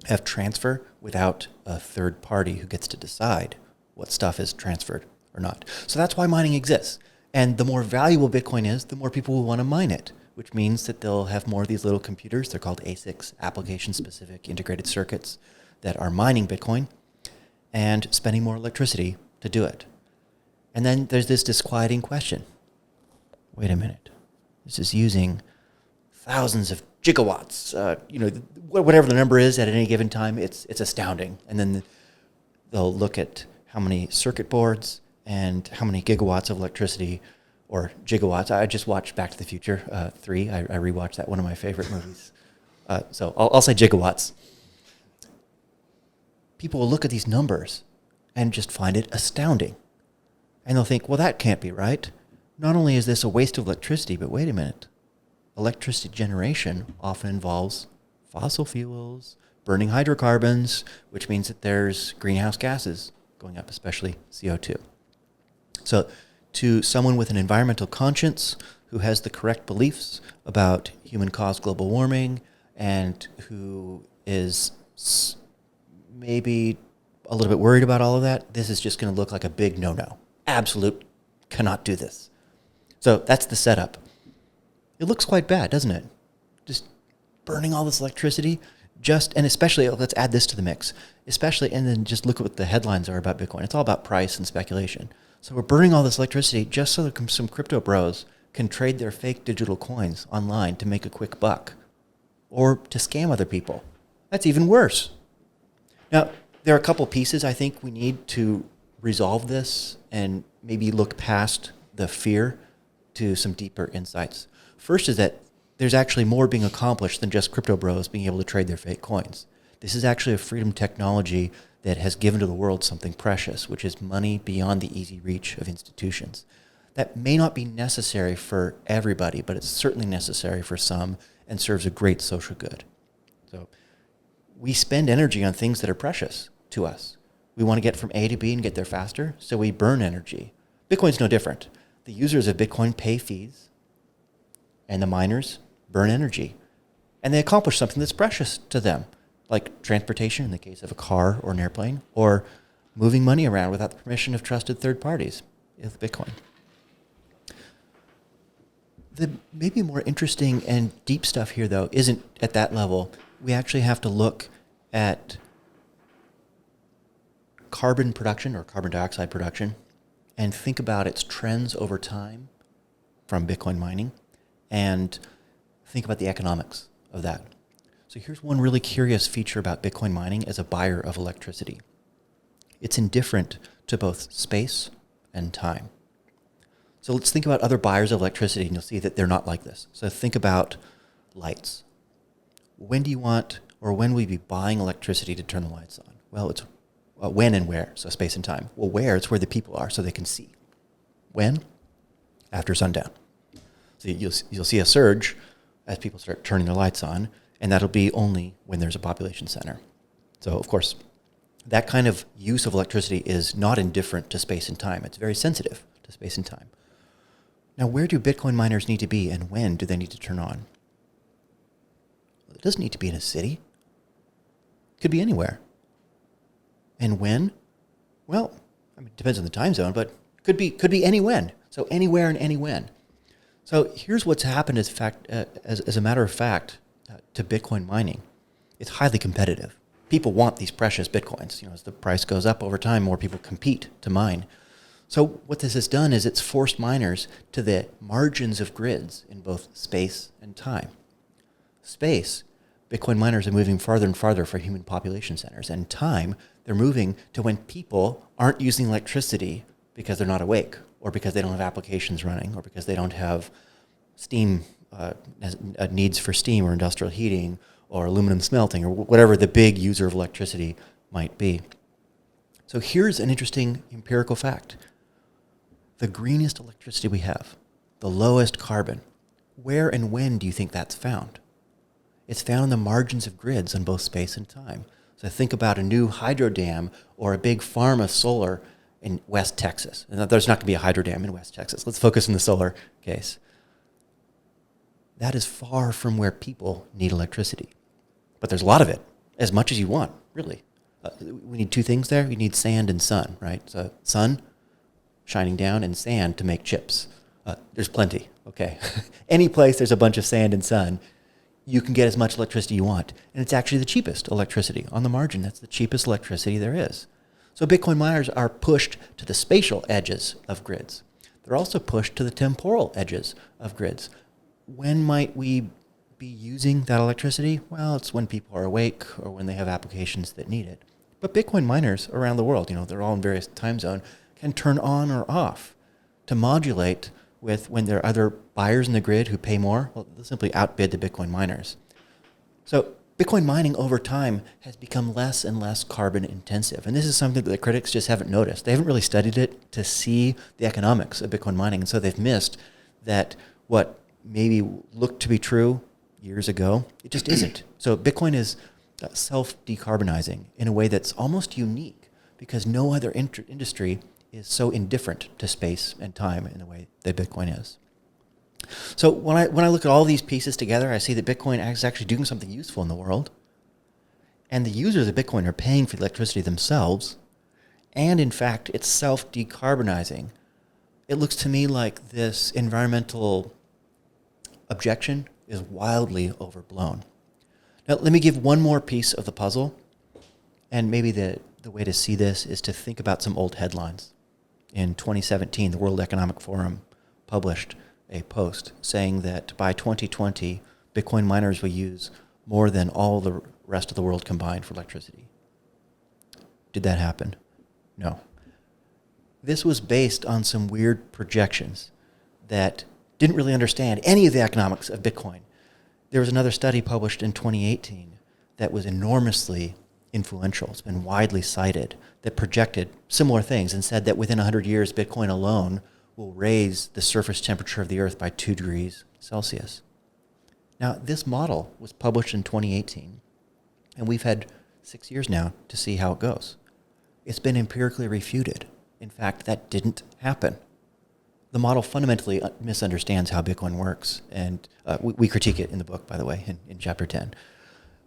have transfer without a third party who gets to decide what stuff is transferred or not. So that's why mining exists. And the more valuable Bitcoin is, the more people will want to mine it, which means that they'll have more of these little computers. They're called ASICs, application-specific integrated circuits, that are mining Bitcoin and spending more electricity to do it. And then there's this disquieting question. Wait a minute. This is using thousands of gigawatts. Whatever the number is at any given time, it's astounding. And then they'll look at how many circuit boards and how many gigawatts of electricity, or gigawatts. I just watched Back to the Future 3. I rewatched that, one of my favorite movies. So I'll say gigawatts. People will look at these numbers and just find it astounding. And they'll think, well, that can't be right. Not only is this a waste of electricity, but wait a minute. Electricity generation often involves fossil fuels, burning hydrocarbons, which means that there's greenhouse gases going up, especially CO2. So to someone with an environmental conscience who has the correct beliefs about human-caused global warming and who is maybe a little bit worried about all of that, this is just going to look like a big no-no. Absolute cannot do this. So that's the setup. It looks quite bad, doesn't it? Just burning all this electricity, and especially, let's add this to the mix, and then just look at what the headlines are about Bitcoin. It's all about price and speculation. So we're burning all this electricity just so that some crypto bros can trade their fake digital coins online to make a quick buck or to scam other people. That's even worse. Now, there are a couple pieces I think we need to resolve this and maybe look past the fear to some deeper insights. First is that there's actually more being accomplished than just crypto bros being able to trade their fake coins. This is actually a freedom technology that has given to the world something precious, which is money beyond the easy reach of institutions. That may not be necessary for everybody, but it's certainly necessary for some and serves a great social good. So we spend energy on things that are precious to us. We want to get from A to B and get there faster, so we burn energy. Bitcoin's no different. The users of Bitcoin pay fees, and the miners burn energy. And they accomplish something that's precious to them, like transportation in the case of a car or an airplane, or moving money around without the permission of trusted third parties with Bitcoin. The maybe more interesting and deep stuff here, though, isn't at that level. We actually have to look at carbon production or carbon dioxide production and think about its trends over time from Bitcoin mining and think about the economics of that. So here's one really curious feature about Bitcoin mining as a buyer of electricity. It's indifferent to both space and time. So let's think about other buyers of electricity, and you'll see that they're not like this. So think about lights. When do you want, or when will you be buying electricity to turn the lights on? Well, it's when and where, so space and time. Well, where? It's where the people are, so they can see. When? After sundown. So you'll see a surge as people start turning their lights on, and that'll be only when there's a population center. So, of course, that kind of use of electricity is not indifferent to space and time. It's very sensitive to space and time. Now, where do Bitcoin miners need to be, and when do they need to turn on? Well, it doesn't need to be in a city. It could be anywhere. And when? Well, I mean, it depends on the time zone, but could be any when. So anywhere and any when. So here's what's happened as a matter of fact to Bitcoin mining. It's highly competitive. People want these precious Bitcoins. As the price goes up over time, more people compete to mine. So what this has done is it's forced miners to the margins of grids in both space and time. Space, Bitcoin miners are moving farther and farther from human population centers. And time, they're moving to when people aren't using electricity because they're not awake, or because they don't have applications running, or because they don't have steam needs for steam or industrial heating or aluminum smelting or whatever the big user of electricity might be. So here's an interesting empirical fact. The greenest electricity we have, the lowest carbon, where and when do you think that's found? It's found in the margins of grids on both space and time. So think about a new hydro dam or a big farm of solar in West Texas. And there's not going to be a hydro dam in West Texas. Let's focus on the solar case. That is far from where people need electricity. But there's a lot of it, as much as you want, really. We need two things there. We need sand and sun, right? So sun shining down and sand to make chips. There's plenty, okay. Any place there's a bunch of sand and sun, you can get as much electricity you want. And it's actually the cheapest electricity on the margin. That's the cheapest electricity there is. So Bitcoin miners are pushed to the spatial edges of grids. They're also pushed to the temporal edges of grids. When might we be using that electricity? Well, it's when people are awake or when they have applications that need it. But Bitcoin miners around the world, they're all in various time zones, can turn on or off to modulate with when there are other buyers in the grid who pay more. Well, they'll simply outbid the Bitcoin miners. So Bitcoin mining over time has become less and less carbon intensive. And this is something that the critics just haven't noticed. They haven't really studied it to see the economics of Bitcoin mining. And so they've missed that what maybe looked to be true years ago, it just isn't. So Bitcoin is self-decarbonizing in a way that's almost unique because no other industry is so indifferent to space and time in the way that Bitcoin is. So when I look at all these pieces together, I see that Bitcoin is actually doing something useful in the world. And the users of Bitcoin are paying for the electricity themselves. And in fact, it's self-decarbonizing. It looks to me like this environmental objection is wildly overblown. Now, let me give one more piece of the puzzle. And maybe the way to see this is to think about some old headlines. In 2017, the World Economic Forum published a post saying that by 2020, Bitcoin miners will use more than all the rest of the world combined for electricity. Did that happen? No. This was based on some weird projections that didn't really understand any of the economics of Bitcoin. There was another study published in 2018 that was enormously influential. It's been widely cited that projected similar things and said that within 100 years, Bitcoin alone will raise the surface temperature of the Earth by 2 degrees Celsius. Now, this model was published in 2018, and we've had 6 years now to see how it goes. It's been empirically refuted. In fact, that didn't happen. The model fundamentally misunderstands how Bitcoin works, and we critique it in the book, by the way, in chapter 10.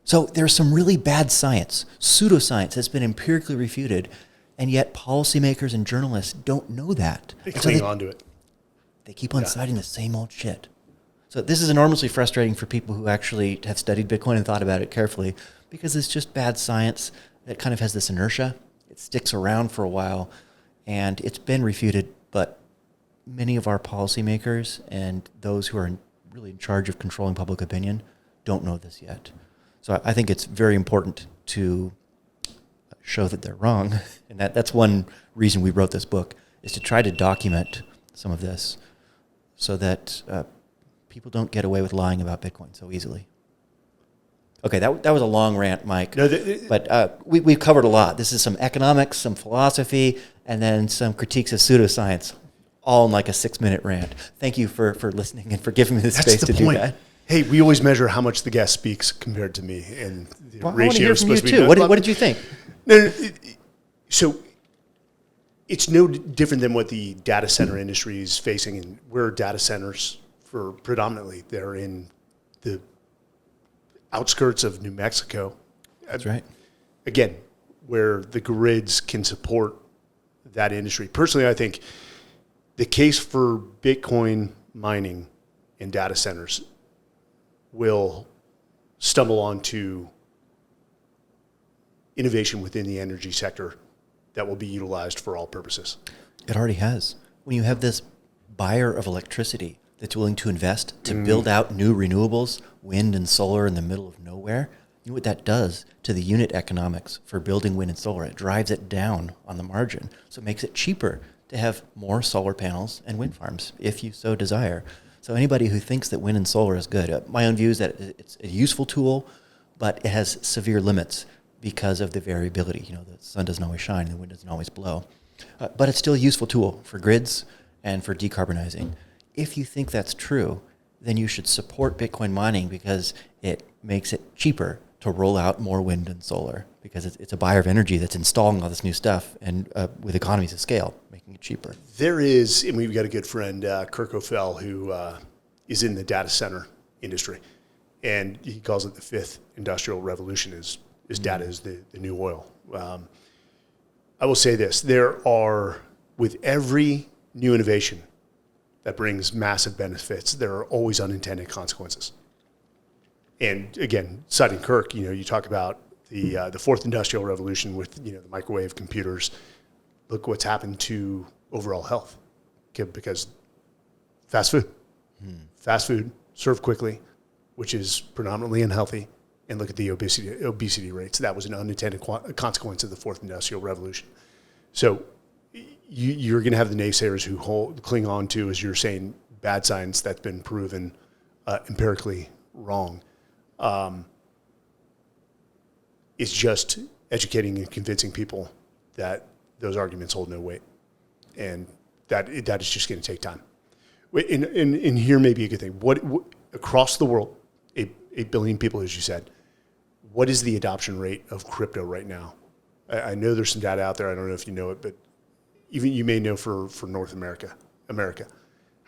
So there's some really bad science, pseudoscience that's been empirically refuted, and yet policymakers and journalists don't know that. They cling on to it. They keep on citing the same old shit. So this is enormously frustrating for people who actually have studied Bitcoin and thought about it carefully, because it's just bad science that kind of has this inertia. It sticks around for a while, and it's been refuted, but many of our policymakers and those who are really in charge of controlling public opinion don't know this yet. So I think it's very important to show that they're wrong. And that's one reason we wrote this book, is to try to document some of this so that people don't get away with lying about Bitcoin so easily. Okay, that was a long rant, Mike. No, but we've covered a lot. This is some economics, some philosophy, and then some critiques of pseudoscience, all in like a 6-minute rant. Thank you for listening and for giving me the space to do that. Hey, we always measure how much the guest speaks compared to me, and the ratio is supposed to be too. What did you think? No, so it's no different than what the data center industry is facing, and we're data centers for predominantly. They're in the outskirts of New Mexico. That's right. Again, where the grids can support that industry. Personally, I think the case for Bitcoin mining and data centers will stumble onto innovation within the energy sector that will be utilized for all purposes. It already has. When you have this buyer of electricity that's willing to invest to build out new renewables, wind and solar in the middle of nowhere, you know what that does to the unit economics for building wind and solar? It drives it down on the margin. So it makes it cheaper to have more solar panels and wind farms, if you so desire. So anybody who thinks that wind and solar is good, my own view is that it's a useful tool, but it has severe limits because of the variability. You know, the sun doesn't always shine, the wind doesn't always blow. But it's still a useful tool for grids and for decarbonizing. If you think that's true, then you should support Bitcoin mining because it makes it cheaper to roll out more wind and solar, because it's a buyer of energy that's installing all this new stuff and with economies of scale, making it cheaper. There is, and we've got a good friend, Kirk O'Fell, who is in the data center industry, and he calls it the fifth industrial revolution. Is data is the new oil. I will say this: there are, with every new innovation that brings massive benefits, there are always unintended consequences. And again, citing Kirk, you talk about the fourth industrial revolution with the microwave computers. Look what's happened to overall health, because fast food served quickly, which is predominantly unhealthy. And look at the obesity rates. That was an unintended consequence of the fourth industrial revolution. So you're going to have the naysayers who cling on to, as you're saying, bad science that's been proven empirically wrong. It's just educating and convincing people that those arguments hold no weight, and that is just going to take time. And here may be a good thing. What across the world, 8 billion people, as you said, what is the adoption rate of crypto right now? I know there's some data out there. I don't know if you know it, but even you may know for North America.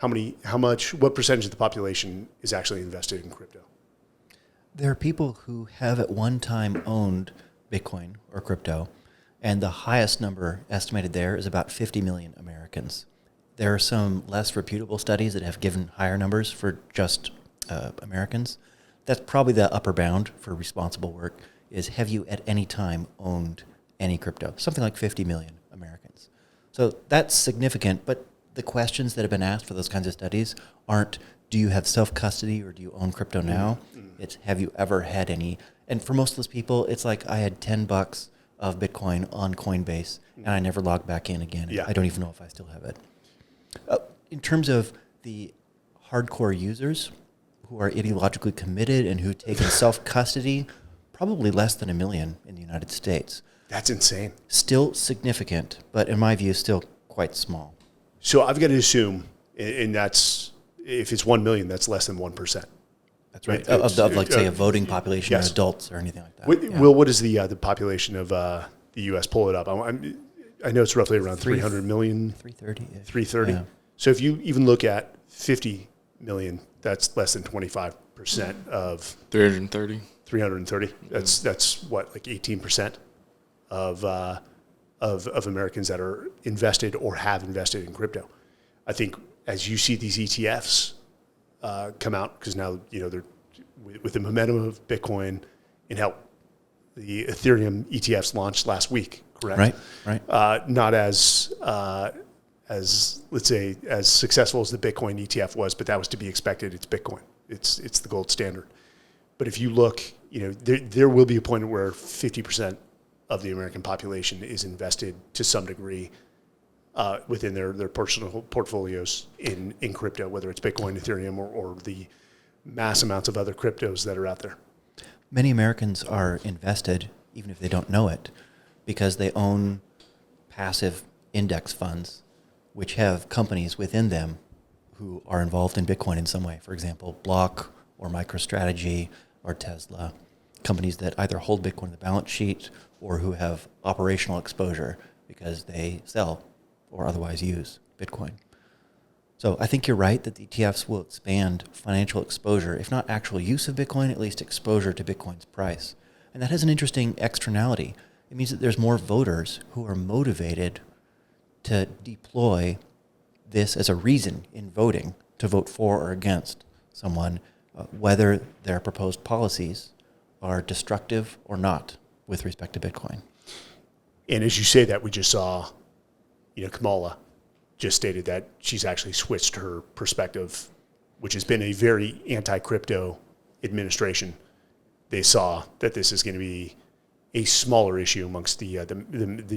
what percentage of the population is actually invested in crypto? There are people who have at one time owned Bitcoin or crypto, and the highest number estimated there is about 50 million Americans. There are some less reputable studies that have given higher numbers for just Americans. That's probably the upper bound for responsible work, is have you at any time owned any crypto? Something like 50 million Americans. So that's significant, but the questions that have been asked for those kinds of studies aren't, do you have self-custody or do you own crypto now? It's, have you ever had any? And for most of those people, it's like, I had $10 of Bitcoin on Coinbase and I never logged back in again. Yeah. I don't even know if I still have it. In terms of the hardcore users who are ideologically committed and who take in self-custody, probably less than 1 million in the United States. That's insane. Still significant, but in my view, still quite small. So I've got to assume, and that's, if it's 1 million, that's less than 1%. That's right. Of like, say, a voting population yes. or adults or anything like that. Will, what is the population of the U.S.? Pull it up. I know it's roughly around 300 million. 330. 330. Yeah. So if you even look at 50 million, that's less than 25% of 330. 330. That's what, like 18% of Americans that are invested or have invested in crypto. I think as you see these ETFs come out, because now they're with the momentum of Bitcoin and how the Ethereum ETFs launched last week, correct? Right. Not as let's say as successful as the Bitcoin ETF was, but that was to be expected. It's Bitcoin. It's the gold standard. But if you look, there will be a point where 50% of the American population is invested to some degree within their personal portfolios in crypto, whether it's Bitcoin, Ethereum, or the mass amounts of other cryptos that are out there. Many Americans are invested, even if they don't know it, because they own passive index funds, which have companies within them who are involved in Bitcoin in some way. For example, Block or MicroStrategy or Tesla, companies that either hold Bitcoin on the balance sheet or who have operational exposure because they sell or otherwise use Bitcoin. So I think you're right that the ETFs will expand financial exposure, if not actual use of Bitcoin, at least exposure to Bitcoin's price. And that has an interesting externality. It means that there's more voters who are motivated to deploy this as a reason in voting to vote for or against someone, whether their proposed policies are destructive or not with respect to Bitcoin. And as you say that, we just saw, Kamala just stated that she's actually switched her perspective, which has been a very anti-crypto administration. They saw that this is going to be a smaller issue amongst the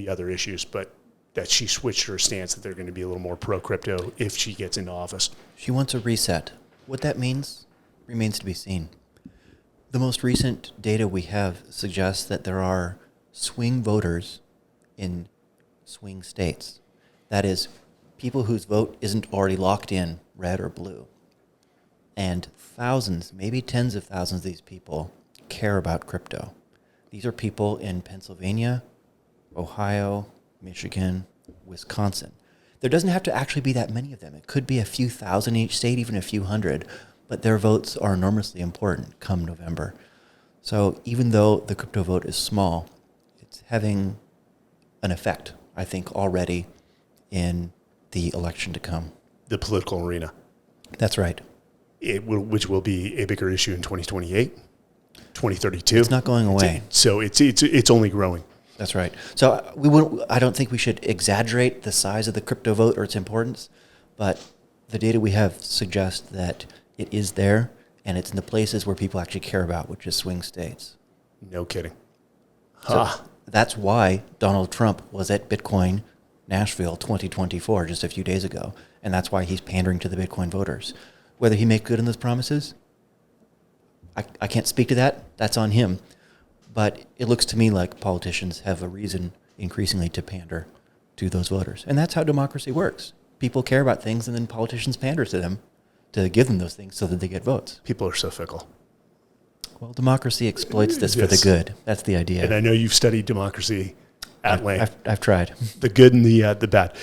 other issues, but that she switched her stance that they're going to be a little more pro-crypto if she gets into office. She wants a reset. What that means remains to be seen. The most recent data we have suggests that there are swing voters in swing states. That is, people whose vote isn't already locked in, red or blue. And thousands, maybe tens of thousands of these people care about crypto. These are people in Pennsylvania, Ohio, Michigan, Wisconsin. There doesn't have to actually be that many of them. It could be a few thousand in each state, even a few hundred, but their votes are enormously important come November. So even though the crypto vote is small, it's having an effect, I think, already in the election to come. The political arena. That's right. Which will be a bigger issue in 2028, 2032. It's not going away. So it's only growing. That's right. So I don't think we should exaggerate the size of the crypto vote or its importance, but the data we have suggests that it is there, and it's in the places where people actually care about, which is swing states. No kidding. So that's why Donald Trump was at Bitcoin Nashville 2024 just a few days ago, and that's why he's pandering to the Bitcoin voters. Whether he make good on those promises, I can't speak to that. That's on him. But it looks to me like politicians have a reason increasingly to pander to those voters. And that's how democracy works. People care about things, and then politicians pander to them to give them those things so that they get votes. People are so fickle. Well, democracy exploits this for the good. That's the idea. And I know you've studied democracy at length. I've tried. The good and the bad.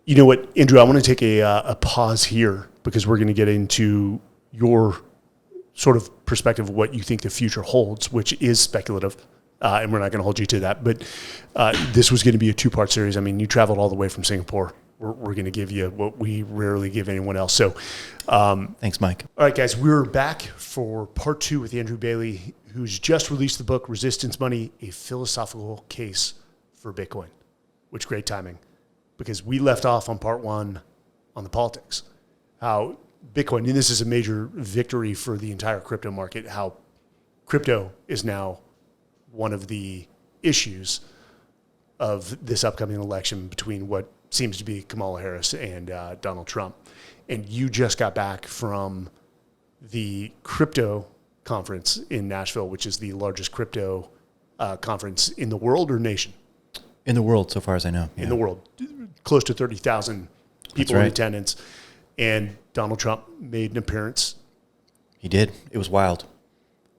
You know what, Andrew, I want to take a pause here because we're going to get into your sort of perspective of what you think the future holds, which is speculative. And we're not going to hold you to that. But this was going to be a 2-part series. I mean, you traveled all the way from Singapore. We're going to give you what we rarely give anyone else. So thanks, Mike. All right, guys, we're back for part 2 with Andrew Bailey, who's just released the book, Resistance Money, A Philosophical Case for Bitcoin, which great timing because we left off on part 1 on the politics, how Bitcoin, and this is a major victory for the entire crypto market, how crypto is now one of the issues of this upcoming election between what seems to be Kamala Harris and Donald Trump. And you just got back from the crypto conference in Nashville, which is the largest crypto conference in the world or nation? In the world, so far as I know. In the world. Close to 30,000 people in attendance. And Donald Trump made an appearance. He did. It was wild.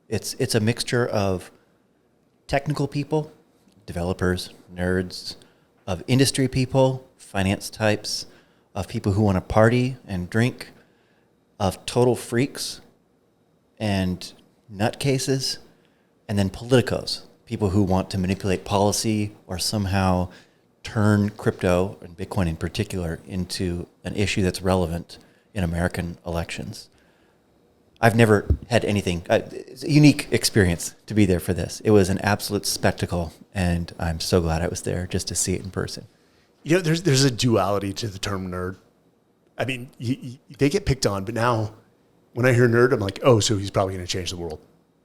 It's a mixture of technical people, developers, nerds, of industry people, finance types, of people who want to party and drink, of total freaks and nutcases, and then politicos, people who want to manipulate policy or somehow turn crypto, and Bitcoin in particular, into an issue that's relevant in American elections. I've never had anything. It's a unique experience to be there for this. It was an absolute spectacle, and I'm so glad I was there just to see it in person. You know, there's a duality to the term nerd. I mean, they get picked on, but now when I hear nerd, I'm like, oh, so he's probably going to change the world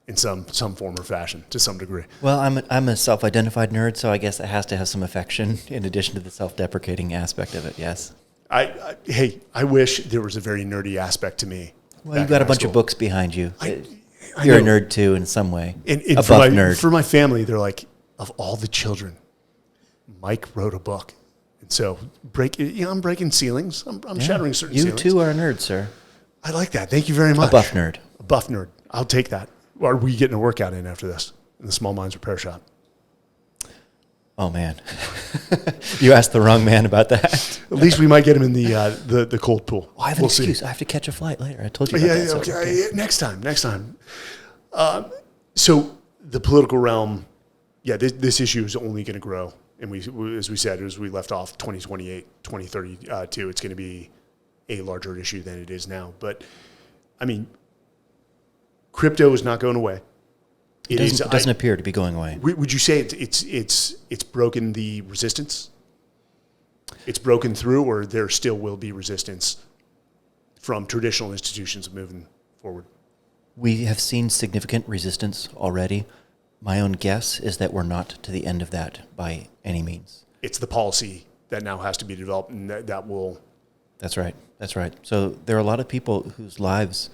in some form or fashion to some degree. Well, I'm a self-identified nerd, so I guess it has to have some affection in addition to the self-deprecating aspect of it, yes. I wish there was a very nerdy aspect to me. Well, you've got a bunch of books behind you. I You're a know. nerd too in some way. And a buff nerd. For my family, they're like, of all the children, Mike wrote a book. And so I'm breaking ceilings. I'm shattering certain ceilings. You too are a nerd, sir. I like that. Thank you very much. A buff nerd. A buff nerd. I'll take that. Are we getting a workout in after this in the Small Minds Repair Shop? Oh, man. You asked the wrong man about that. At least we might get him in the cold pool. Well, I have an excuse. See. I have to catch a flight later. I told you about that. Yeah, okay. Next time. So the political realm, this issue is only going to grow. And as we said, as we left off, 2028, 2032, it's going to be a larger issue than it is now. But, I mean, crypto is not going away. It doesn't appear to be going away. Would you say it's broken the resistance? It's broken through, or there still will be resistance from traditional institutions moving forward? We have seen significant resistance already. My own guess is that we're not to the end of that by any means. It's the policy that now has to be developed, and that will... That's right. So there are a lot of people whose lives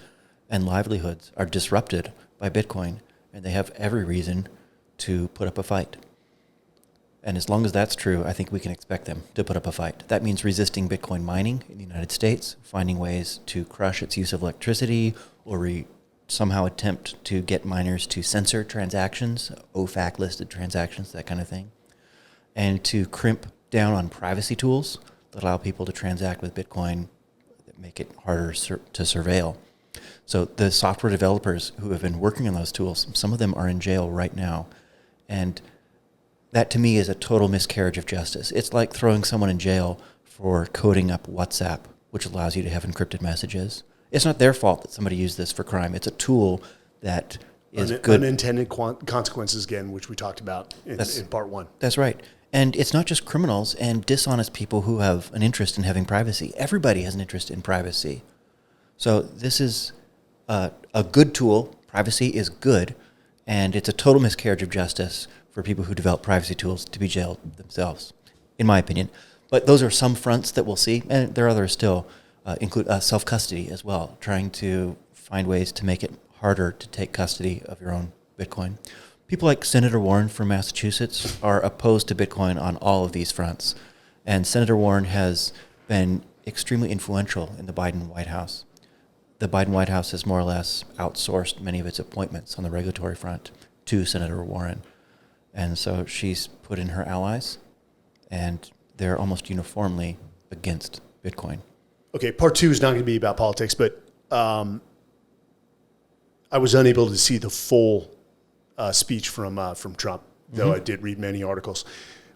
and livelihoods are disrupted by Bitcoin, and they have every reason to put up a fight. And as long as that's true, I think we can expect them to put up a fight. That means resisting Bitcoin mining in the United States, finding ways to crush its use of electricity, or somehow attempt to get miners to censor transactions, OFAC-listed transactions, that kind of thing, and to crimp down on privacy tools that allow people to transact with Bitcoin that make it harder to surveil. So the software developers who have been working on those tools, some of them are in jail right now. And that to me is a total miscarriage of justice. It's like throwing someone in jail for coding up WhatsApp, which allows you to have encrypted messages. It's not their fault that somebody used this for crime. It's a tool that is good. Unintended consequences, again, which we talked about in part 1. That's right. And it's not just criminals and dishonest people who have an interest in having privacy. Everybody has an interest in privacy. So this is a good tool. Privacy is good. And it's a total miscarriage of justice for people who develop privacy tools to be jailed themselves, in my opinion. But those are some fronts that we'll see. And there are others still. Include self-custody as well, trying to find ways to make it harder to take custody of your own Bitcoin. People like Senator Warren from Massachusetts are opposed to Bitcoin on all of these fronts. And Senator Warren has been extremely influential in the Biden White House. The Biden White House has more or less outsourced many of its appointments on the regulatory front to Senator Warren. And so she's put in her allies, and they're almost uniformly against Bitcoin. Okay, part 2 is not going to be about politics, but I was unable to see the full speech from Trump, though I did read many articles.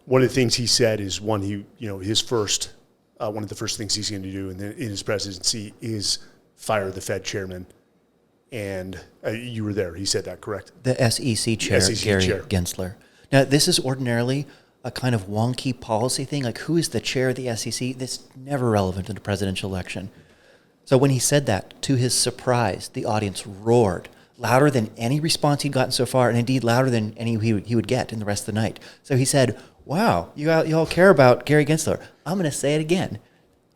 One of the things he said is one of the first things he's going to do in his presidency is fire the Fed chairman. And you were there. He said that, correct? The SEC chair, Gary Gensler. Now, this is ordinarily a kind of wonky policy thing, like who is the chair of the SEC? That's never relevant in a presidential election. So when he said that, to his surprise, the audience roared, louder than any response he'd gotten so far, and indeed louder than any he would get in the rest of the night. So he said, wow, you all care about Gary Gensler. I'm going to say it again.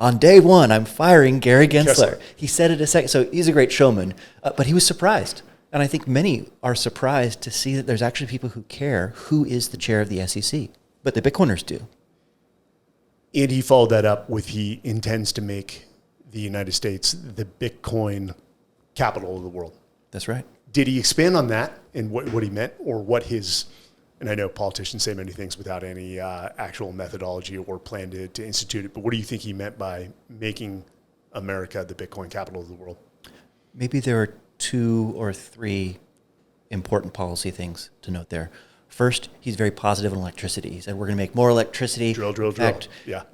On day 1, I'm firing Gary Gensler. He said it a second. So he's a great showman, but he was surprised. And I think many are surprised to see that there's actually people who care who is the chair of the SEC. But the Bitcoiners do. And he followed that up with he intends to make the United States the Bitcoin capital of the world. That's right. Did he expand on that and what he meant, or what his, and I know politicians say many things without any actual methodology or plan to institute it, but what do you think he meant by making America the Bitcoin capital of the world? Maybe there are 2 or 3 important policy things to note there. First, he's very positive on electricity. He said, we're going to make more electricity. Drill. In fact,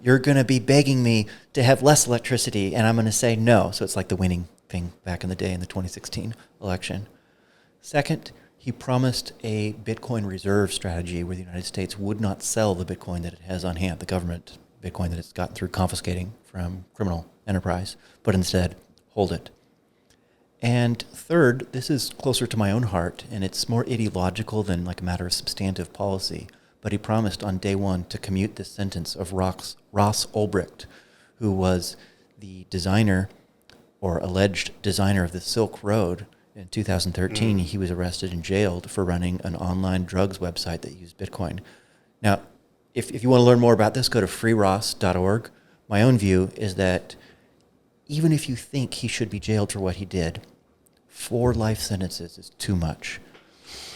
you're going to be begging me to have less electricity, and I'm going to say no. So it's like the winning thing back in the day in the 2016 election. Second, he promised a Bitcoin reserve strategy where the United States would not sell the Bitcoin that it has on hand, the government Bitcoin that it's gotten through confiscating from criminal enterprise, but instead hold it. And third, this is closer to my own heart, and it's more ideological than like a matter of substantive policy, but he promised on day 1 to commute the sentence of Ross Ulbricht, who was the designer or alleged designer of the Silk Road. In 2013, he was arrested and jailed for running an online drugs website that used Bitcoin. Now, if you want to learn more about this, go to freeross.org. My own view is that even if you think he should be jailed for what he did, 4 life sentences is too much.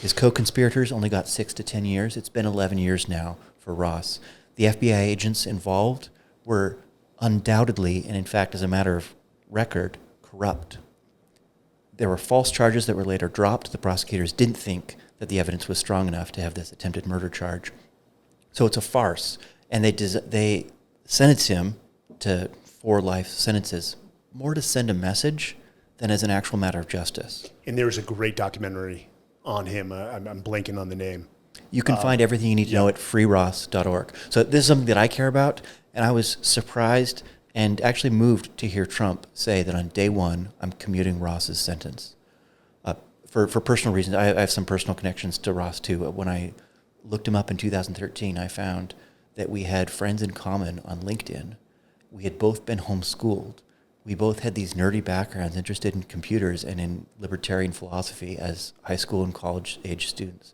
His co-conspirators only got 6 to 10 years. It's been 11 years now for Ross. The FBI agents involved were undoubtedly, and in fact, as a matter of record, corrupt. There were false charges that were later dropped. The prosecutors didn't think that the evidence was strong enough to have this attempted murder charge. So it's a farce. And they sentenced him to 4 life sentences, more to send a message than as an actual matter of justice. And there's a great documentary on him. I'm blanking on the name. You can find everything you need to know at freeross.org. So this is something that I care about, and I was surprised and actually moved to hear Trump say that on day 1, I'm commuting Ross's sentence. For personal reasons, I have some personal connections to Ross too. When I looked him up in 2013, I found that we had friends in common on LinkedIn. We had both been homeschooled. We both had these nerdy backgrounds, interested in computers and in libertarian philosophy as high school and college age students.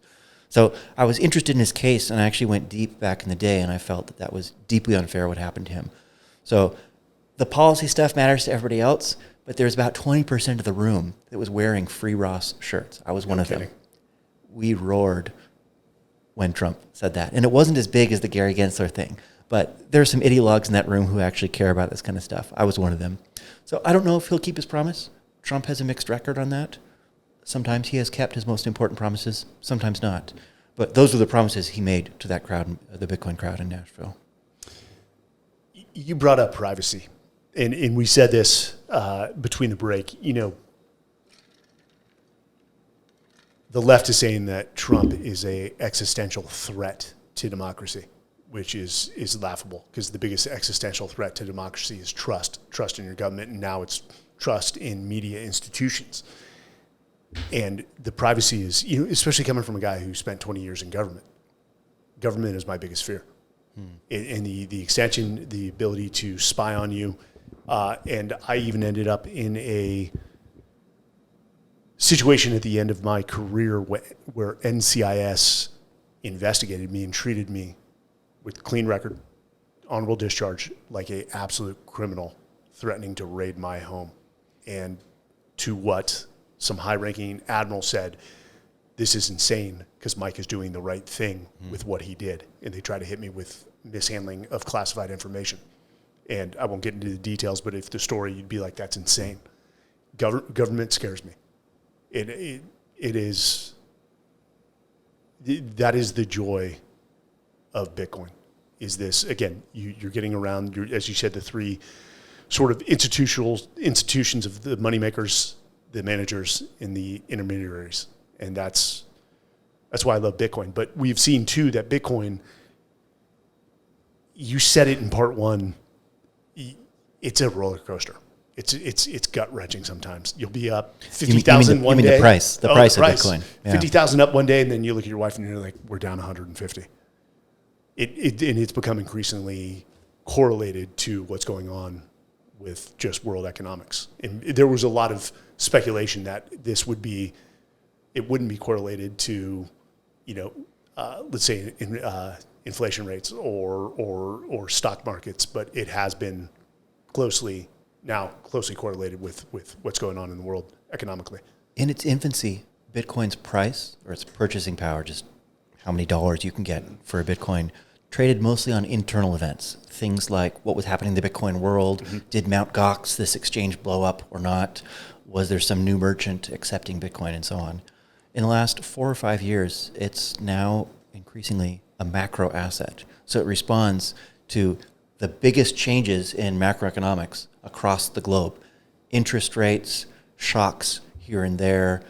So I was interested in his case, and I actually went deep back in the day, and I felt that that was deeply unfair what happened to him. So the policy stuff matters to everybody else, but there's about 20% of the room that was wearing Free Ross shirts. I was one of them. We roared when Trump said that. And it wasn't as big as the Gary Gensler thing, but there are some ideologues in that room who actually care about this kind of stuff. I was one of them. So I don't know if he'll keep his promise. Trump has a mixed record on that. Sometimes he has kept his most important promises, sometimes not. But those were the promises he made to that crowd, the Bitcoin crowd in Nashville. You brought up privacy, and we said this between the break. You know, the left is saying that Trump is a existential threat to democracy, which is laughable, because the biggest existential threat to democracy is trust in your government, and now it's trust in media institutions. And the privacy is, you know, especially coming from a guy who spent 20 years in government. Government is my biggest fear. And the extension, the ability to spy on you. And I even ended up in a situation at the end of my career where NCIS investigated me and treated me with clean record, honorable discharge, like a absolute criminal threatening to raid my home. And to what some high-ranking admiral said, this is insane because Mike is doing the right thing with what he did. And they try to hit me with mishandling of classified information. And I won't get into the details, but if the story, you'd be like, that's insane. Government scares me. It is, that is the joy of Bitcoin. Is this, again, you're getting around, as you said, the three sort of institutions of the moneymakers, the managers, and the intermediaries. And that's why I love Bitcoin. But we've seen, too, that Bitcoin, you said it in part one, it's a roller coaster. It's gut wrenching sometimes. You'll be up 50,000 one day. You mean the price of Bitcoin. Yeah. 50,000 up one day, and then you look at your wife and you're like, we're down 150. And it's become increasingly correlated to what's going on with just world economics. And there was a lot of speculation that it wouldn't be correlated to, let's say inflation rates or stock markets, but it has been closely correlated with what's going on in the world economically. In its infancy, Bitcoin's price, or its purchasing power, just how many dollars you can get for a Bitcoin, traded mostly on internal events. Things like what was happening in the Bitcoin world. Mm-hmm. Did Mt. Gox, this exchange, blow up or not? Was there some new merchant accepting Bitcoin and so on? In the last 4 or 5 years, it's now increasingly a macro asset. So it responds to the biggest changes in macroeconomics across the globe. Interest rates, shocks here and there,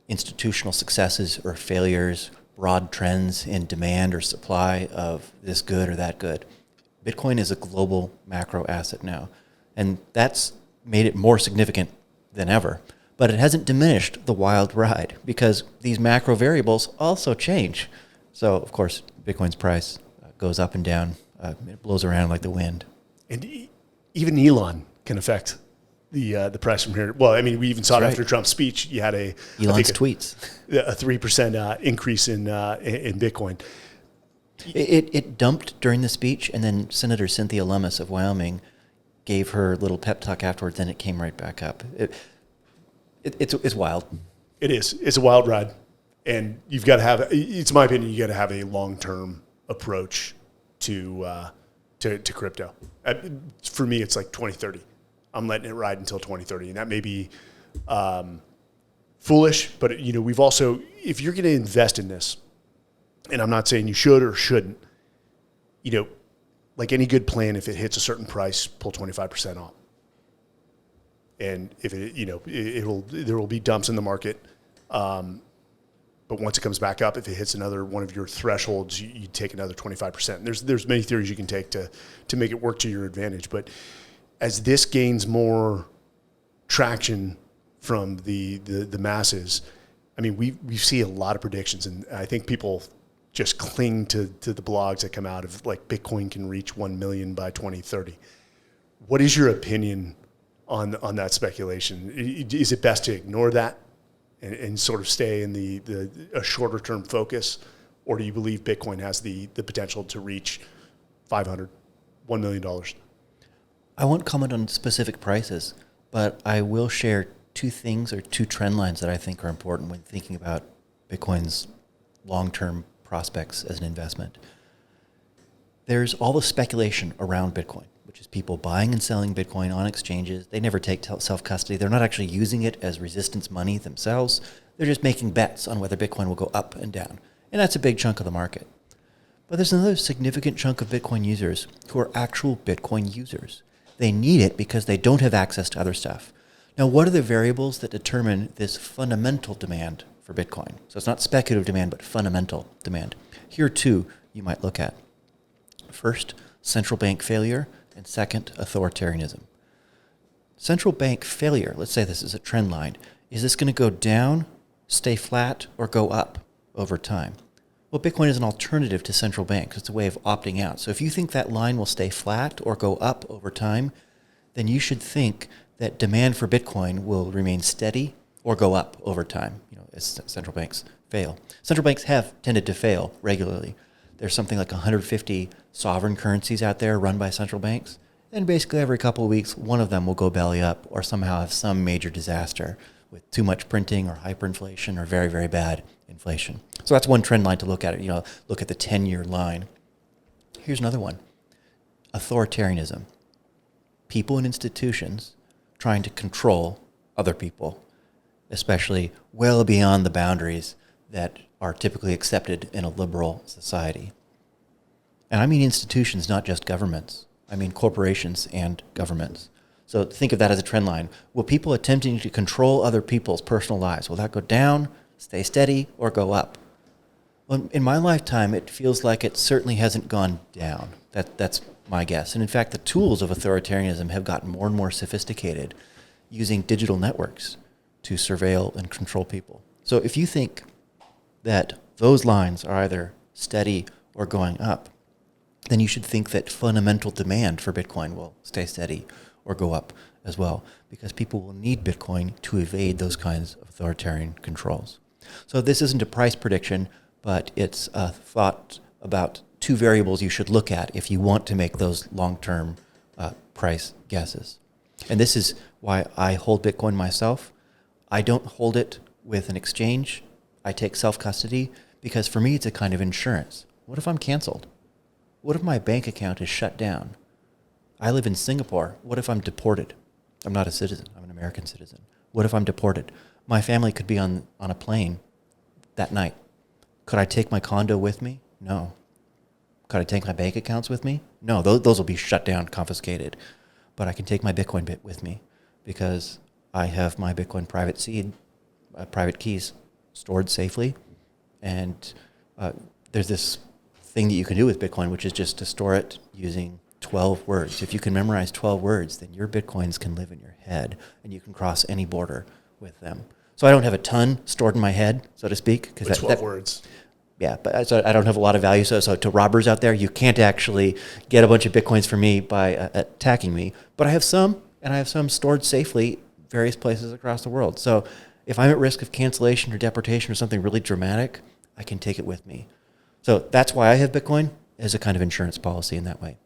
institutional successes or failures, broad trends in demand or supply of this good or that good. Bitcoin is a global macro asset now, and that's made it more significant than ever. But it hasn't diminished the wild ride because these macro variables also change. So, of course, Bitcoin's price goes up and down. It blows around like the wind. And even Elon can affect the price from here. Well, I mean, we even saw it after Trump's speech. You had Elon's tweets. A 3% increase in Bitcoin. It dumped during the speech, and then Senator Cynthia Lummis of Wyoming gave her little pep talk afterwards, then it came right back up. It's wild. It is. It's a wild ride. And you've got to have, it's my opinion, you got to have a long-term approach to crypto. For me, it's like 2030. I'm letting it ride until 2030. And that may be foolish, but we've also, if you're going to invest in this, and I'm not saying you should or shouldn't, like any good plan, if it hits a certain price, pull 25% off. And if there will be dumps in the market. But once it comes back up, if it hits another one of your thresholds, you take another 25%. There's many theories you can take to make it work to your advantage. But as this gains more traction from the masses, I mean, we see a lot of predictions, and I think people just cling to the blogs that come out of like Bitcoin can reach 1 million by 2030. What is your opinion on that speculation? Is it best to ignore that and sort of stay in a shorter term focus, or do you believe Bitcoin has the potential to reach $500, $1 million? I won't comment on specific prices, but I will share two things or two trend lines that I think are important when thinking about Bitcoin's long-term prospects as an investment. There's all the speculation around Bitcoin, which is people buying and selling Bitcoin on exchanges. They never take self-custody. They're not actually using it as resistance money themselves. They're just making bets on whether Bitcoin will go up and down. And that's a big chunk of the market. But there's another significant chunk of Bitcoin users who are actual Bitcoin users. They need it because they don't have access to other stuff. Now, what are the variables that determine this fundamental demand for Bitcoin? So it's not speculative demand, but fundamental demand. Here, too, you might look at. First, central bank failure, and second, authoritarianism. Central bank failure, let's say this is a trend line. Is this going to go down, stay flat, or go up over time? Well, Bitcoin is an alternative to central banks. It's a way of opting out. So if you think that line will stay flat or go up over time, then you should think that demand for Bitcoin will remain steady or go up over time, as central banks fail. Central banks have tended to fail regularly. There's something like 150 sovereign currencies out there run by central banks. And basically every couple of weeks, one of them will go belly up or somehow have some major disaster with too much printing or hyperinflation or very, very bad inflation. So that's one trend line to look at it. Look at the 10-year line. Here's another one. Authoritarianism. people and institutions trying to control other people, especially well beyond the boundaries that are typically accepted in a liberal society. And I mean institutions, not just governments. I mean corporations and governments. So think of that as a trend line. Will people attempting to control other people's personal lives, will that go down, stay steady, or go up? Well, in my lifetime, it feels like it certainly hasn't gone down. That's my guess. And in fact, the tools of authoritarianism have gotten more and more sophisticated, using digital networks to surveil and control people. So if you think that those lines are either steady or going up, then you should think that fundamental demand for Bitcoin will stay steady or go up as well, because people will need Bitcoin to evade those kinds of authoritarian controls. So this isn't a price prediction, but it's a thought about two variables you should look at if you want to make those long-term price guesses. And this is why I hold Bitcoin myself. I don't hold it with an exchange. I take self-custody because for me it's a kind of insurance. What if I'm canceled? What if my bank account is shut down? I live in Singapore. What if I'm deported? I'm not a citizen. I'm an American citizen. What if I'm deported? My family could be on a plane that night. Could I take my condo with me? No. Could I take my bank accounts with me? No, those will be shut down, confiscated. But I can take my Bitcoin bit with me because I have my Bitcoin private seed, private keys stored safely. And there's this thing that you can do with Bitcoin, which is just to store it using 12 words. If you can memorize 12 words, then your Bitcoins can live in your head and you can cross any border with them. So I don't have a ton stored in my head, so to speak. With 12 words. Yeah, but so I don't have a lot of value. So to robbers out there, you can't actually get a bunch of Bitcoins from me by attacking me. But I have some, and I have some stored safely various places across the world. So if I'm at risk of cancellation or deportation or something really dramatic, I can take it with me. So that's why I have Bitcoin as a kind of insurance policy in that way.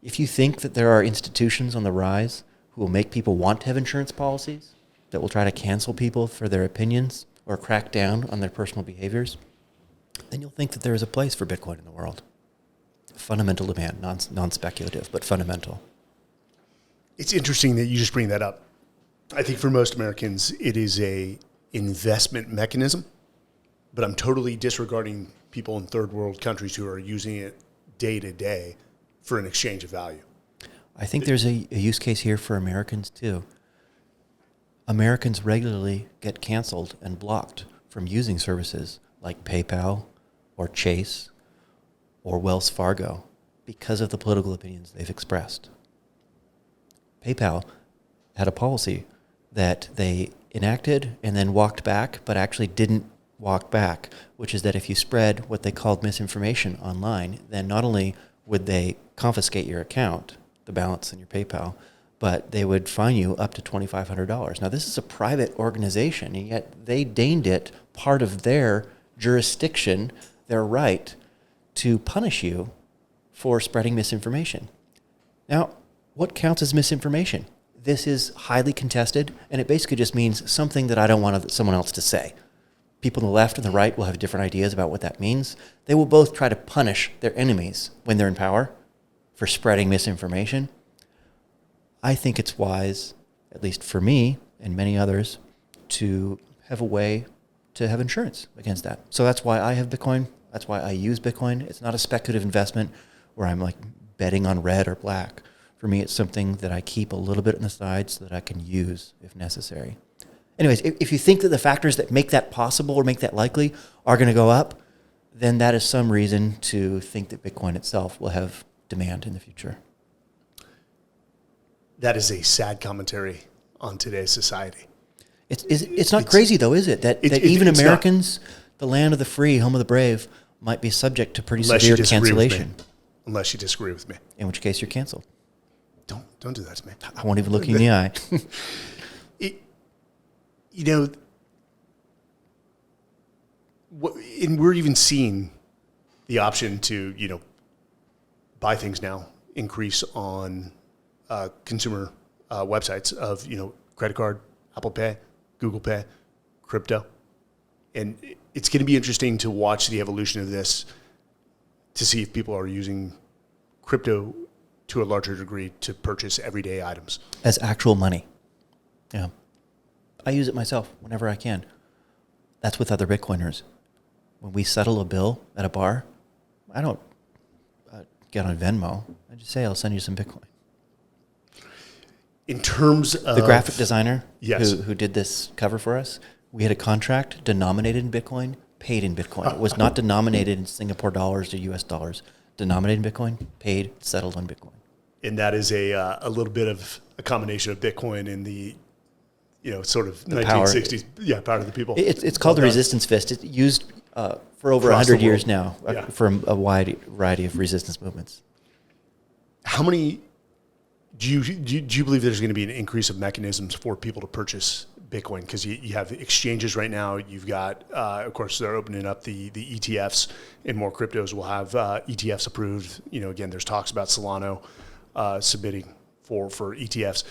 If you think that there are institutions on the rise who will make people want to have insurance policies, that will try to cancel people for their opinions or crack down on their personal behaviors, then you'll think that there is a place for Bitcoin in the world. Fundamental demand, non-speculative, but fundamental. It's interesting that you just bring that up. I think for most Americans, it is a investment mechanism, but I'm totally disregarding people in third world countries who are using it day to day for an exchange of value. I think there's a use case here for Americans too. Americans regularly get canceled and blocked from using services like PayPal or Chase or Wells Fargo because of the political opinions they've expressed. PayPal had a policy that they enacted and then walked back, but actually didn't walk back, which is that if you spread what they called misinformation online, then not only would they confiscate your account, the balance in your PayPal, but they would fine you up to $2,500. Now, this is a private organization, and yet they deemed it part of their jurisdiction, their right to punish you for spreading misinformation. Now, what counts as misinformation? This is highly contested, and it basically just means something that I don't want someone else to say. People on the left and the right will have different ideas about what that means. They will both try to punish their enemies when they're in power for spreading misinformation. I think it's wise, at least for me and many others, to have a way to have insurance against that. So that's why I have Bitcoin. That's why I use Bitcoin. It's not a speculative investment where I'm like betting on red or black. For me, it's something that I keep a little bit on the side so that I can use if necessary. Anyways, if you think that the factors that make that possible or make that likely are going to go up, then that is some reason to think that Bitcoin itself will have demand in the future. That is a sad commentary on today's society. It's not crazy, though, is it? That even Americans, the land of the free, home of the brave, might be subject to pretty severe cancellation. Unless you disagree with me. In which case you're canceled. Don't do that to me. I won't even look you in the eye. And we're even seeing the option to, buy things now, increase on consumer websites of, credit card, Apple Pay, Google Pay, crypto. And it's going to be interesting to watch the evolution of this to see if people are using crypto to a larger degree to purchase everyday items. As actual money. Yeah. I use it myself whenever I can. That's with other Bitcoiners. When we settle a bill at a bar, I don't get on Venmo. I just say, I'll send you some Bitcoin. In terms of... The graphic designer Yes. who did this cover for us, we had a contract denominated in Bitcoin, paid in Bitcoin. It was not denominated in Singapore dollars or US dollars. Denominated in Bitcoin, paid, settled on Bitcoin. And that is a little bit of a combination of Bitcoin and the, sort of The 1960s, power of the people. It's called the resistance fist. It's used for over Across the 100 years world. now Yeah. from a wide variety of resistance movements. How many do you believe there's going to be an increase of mechanisms for people to purchase Bitcoin? Because you have exchanges right now. You've got, of course, they're opening up the ETFs, and more cryptos will have ETFs approved. Again, there's talks about Solana submitting for ETFs.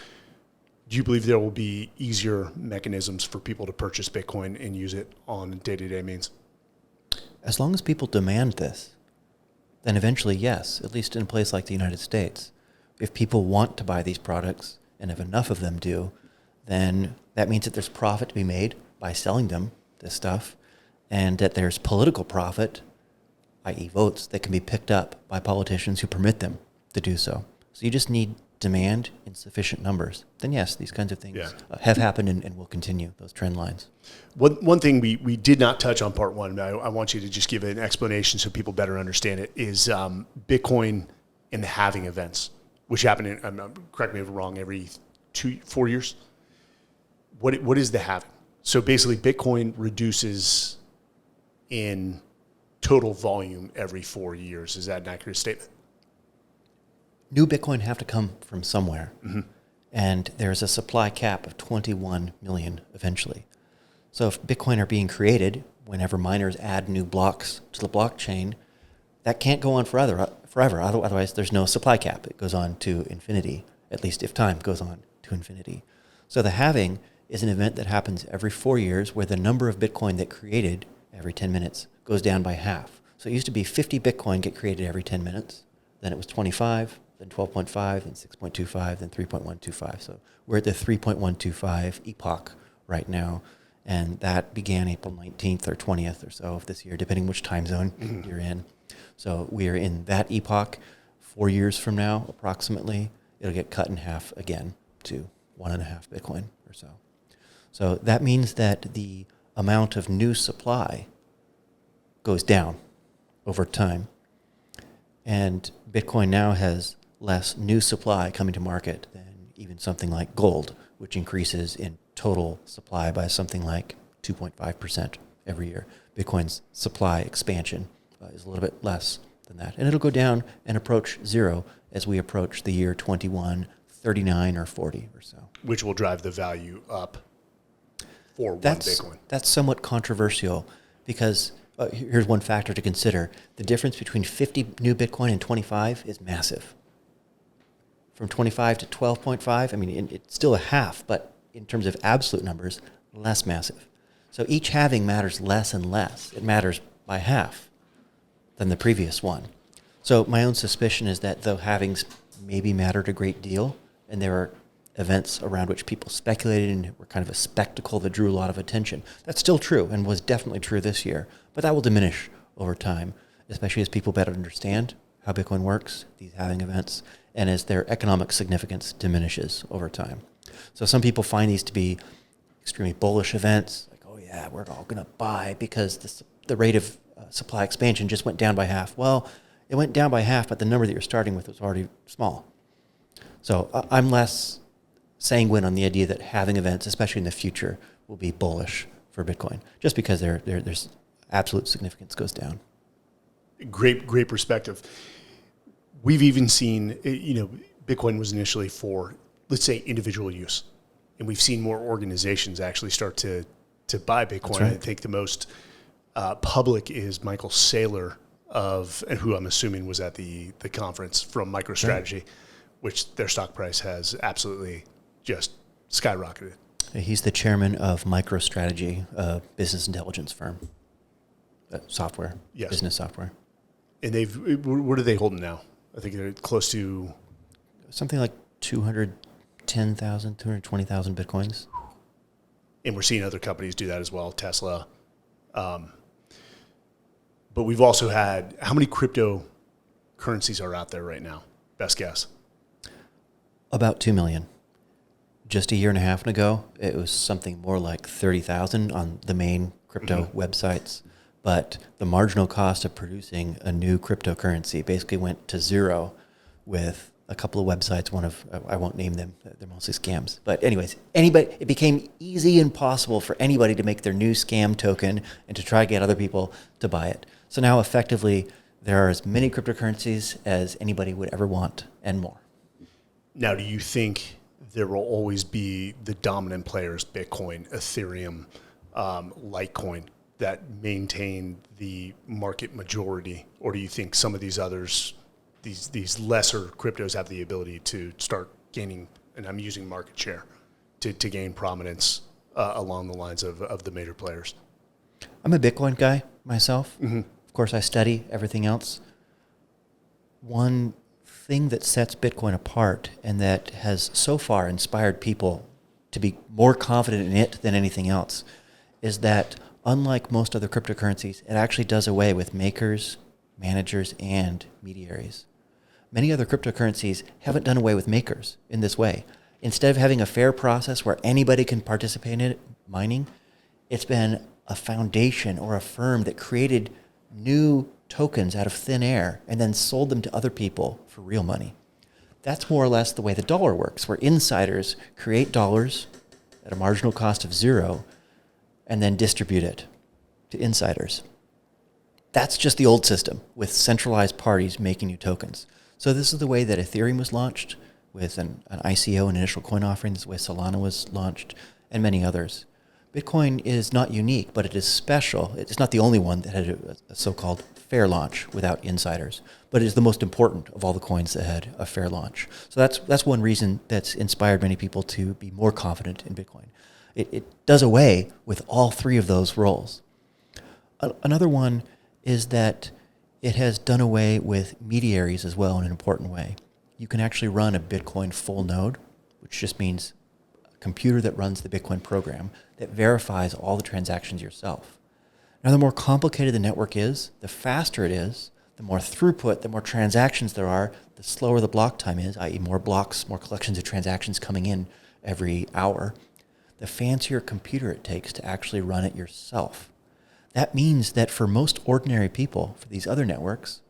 Do you believe there will be easier mechanisms for people to purchase Bitcoin and use it on day-to-day means? As long as people demand this, then eventually, yes, at least in a place like the United States. If people want to buy these products, and if enough of them do, then that means that there's profit to be made by selling them, this stuff, and that there's political profit, i.e. votes, that can be picked up by politicians who permit them to do so. So you just need demand in sufficient numbers. Then yes, these kinds of things have happened and will continue, those trend lines. One thing we did not touch on part one, I want you to just give an explanation so people better understand it, is Bitcoin and the halving events, which happen in, correct me if I'm wrong, every 4 years. What is the halving? So basically Bitcoin reduces in total volume every 4 years. Is that an accurate statement? New Bitcoin have to come from somewhere. Mm-hmm. And there's a supply cap of 21 million eventually. So if Bitcoin are being created, whenever miners add new blocks to the blockchain, that can't go on forever. Otherwise, there's no supply cap. It goes on to infinity, at least if time goes on to infinity. So the halving is an event that happens every 4 years where the number of Bitcoin that created every 10 minutes goes down by half. So it used to be 50 Bitcoin get created every 10 minutes. Then it was 25, then 12.5, then 6.25, then 3.125. So we're at the 3.125 epoch right now. And that began April 19th or 20th or so of this year, depending which time zone you're in. So we are in that epoch. 4 years from now, approximately, it'll get cut in half again to 1.5 Bitcoin or so. So that means that the amount of new supply goes down over time. And Bitcoin now has less new supply coming to market than even something like gold, which increases in total supply by something like 2.5% every year. Bitcoin's supply expansion is a little bit less than that. And it'll go down and approach zero as we approach the year 2139 or 40 or so. Which will drive the value up for one Bitcoin. That's somewhat controversial because here's one factor to consider. The difference between 50 new Bitcoin and 25 is massive. From 25 to 12.5, I mean, it's still a half, but in terms of absolute numbers, less massive. So each halving matters less and less. It matters by half than the previous one. So my own suspicion is that though halvings maybe mattered a great deal, and there are events around which people speculated and were kind of a spectacle that drew a lot of attention. That's still true and was definitely true this year, but that will diminish over time, especially as people better understand how Bitcoin works, these halving events, and as their economic significance diminishes over time. So some people find these to be extremely bullish events, like, oh yeah, we're all going to buy because the rate of supply expansion just went down by half. Well, it went down by half, but the number that you're starting with was already small. So I'm less sanguine on the idea that halving events, especially in the future, will be bullish for Bitcoin, just because there's absolute significance goes down. Great perspective. We've even seen, Bitcoin was initially for, let's say, individual use, and we've seen more organizations actually start to buy Bitcoin. Right. I think the most public is Michael Saylor and who I'm assuming was at the conference from MicroStrategy, right, which their stock price has absolutely just skyrocketed. He's the chairman of MicroStrategy, a business intelligence firm, software, yes, business software. And what are they holding now? I think they're close to Something like 210,000, 220,000 Bitcoins. And we're seeing other companies do that as well, Tesla. But we've also had, how many cryptocurrencies are out there right now? Best guess. About 2 million. Just a year and a half ago, it was something more like 30,000 on the main crypto websites. But the marginal cost of producing a new cryptocurrency basically went to zero with a couple of websites. One of, I won't name them, they're mostly scams. But anyways, it became easy and possible for anybody to make their new scam token and to try to get other people to buy it. So now effectively, there are as many cryptocurrencies as anybody would ever want and more. Now, do you think there will always be the dominant players, Bitcoin, Ethereum, Litecoin, that maintain the market majority? Or do you think some of these others, these lesser cryptos have the ability to start gaining, and I'm using market share, to gain prominence along the lines of the major players? I'm a Bitcoin guy myself. Mm-hmm. Of course, I study everything else. One thing that sets Bitcoin apart and that has so far inspired people to be more confident in it than anything else is that unlike most other cryptocurrencies, it actually does away with makers, managers, and mediaries. Many other cryptocurrencies haven't done away with makers in this way. Instead of having a fair process where anybody can participate in it, mining, it's been a foundation or a firm that created new tokens out of thin air and then sold them to other people for real money. That's more or less the way the dollar works, where insiders create dollars at a marginal cost of zero and then distribute it to insiders. That's just the old system with centralized parties making new tokens. So this is the way that Ethereum was launched with an ICO, an initial coin offering. This is the way Solana was launched, and many others. Bitcoin is not unique, but it is special. It's not the only one that had a so-called fair launch without insiders, but it is the most important of all the coins that had a fair launch. So that's one reason that's inspired many people to be more confident in Bitcoin. It does away with all three of those roles. Another one is that it has done away with mediaries as well in an important way. You can actually run a Bitcoin full node, which just means a computer that runs the Bitcoin program that verifies all the transactions yourself. Now, the more complicated the network is, the faster it is, the more throughput, the more transactions there are, the slower the block time is, i.e. more blocks, more collections of transactions coming in every hour, the fancier computer it takes to actually run it yourself. That means that for most ordinary people, for these other networks,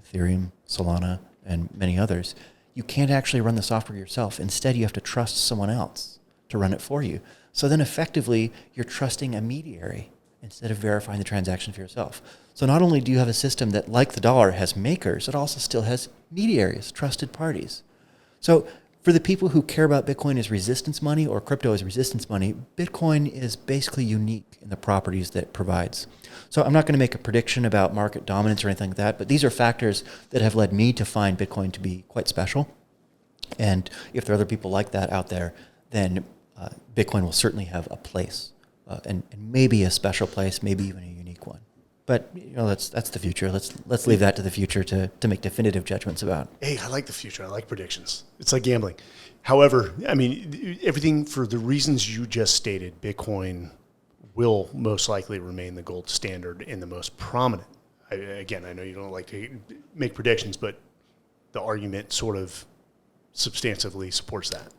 Ethereum, Solana, and many others, you can't actually run the software yourself. Instead, you have to trust someone else to run it for you. So then effectively, you're trusting a mediary instead of verifying the transaction for yourself. So not only do you have a system that, like the dollar, has makers, it also still has mediaries, trusted parties. So for the people who care about Bitcoin as resistance money or crypto as resistance money, Bitcoin is basically unique in the properties that it provides. So I'm not going to make a prediction about market dominance or anything like that, but these are factors that have led me to find Bitcoin to be quite special. And if there are other people like that out there, then Bitcoin will certainly have a place, and maybe a special place, maybe even a unique one. But that's the future. Let's leave that to the future to make definitive judgments about. Hey, I like the future. I like predictions. It's like gambling. However, I mean, everything for the reasons you just stated, Bitcoin will most likely remain the gold standard and the most prominent. Again, I know you don't like to make predictions, but the argument sort of substantively supports that.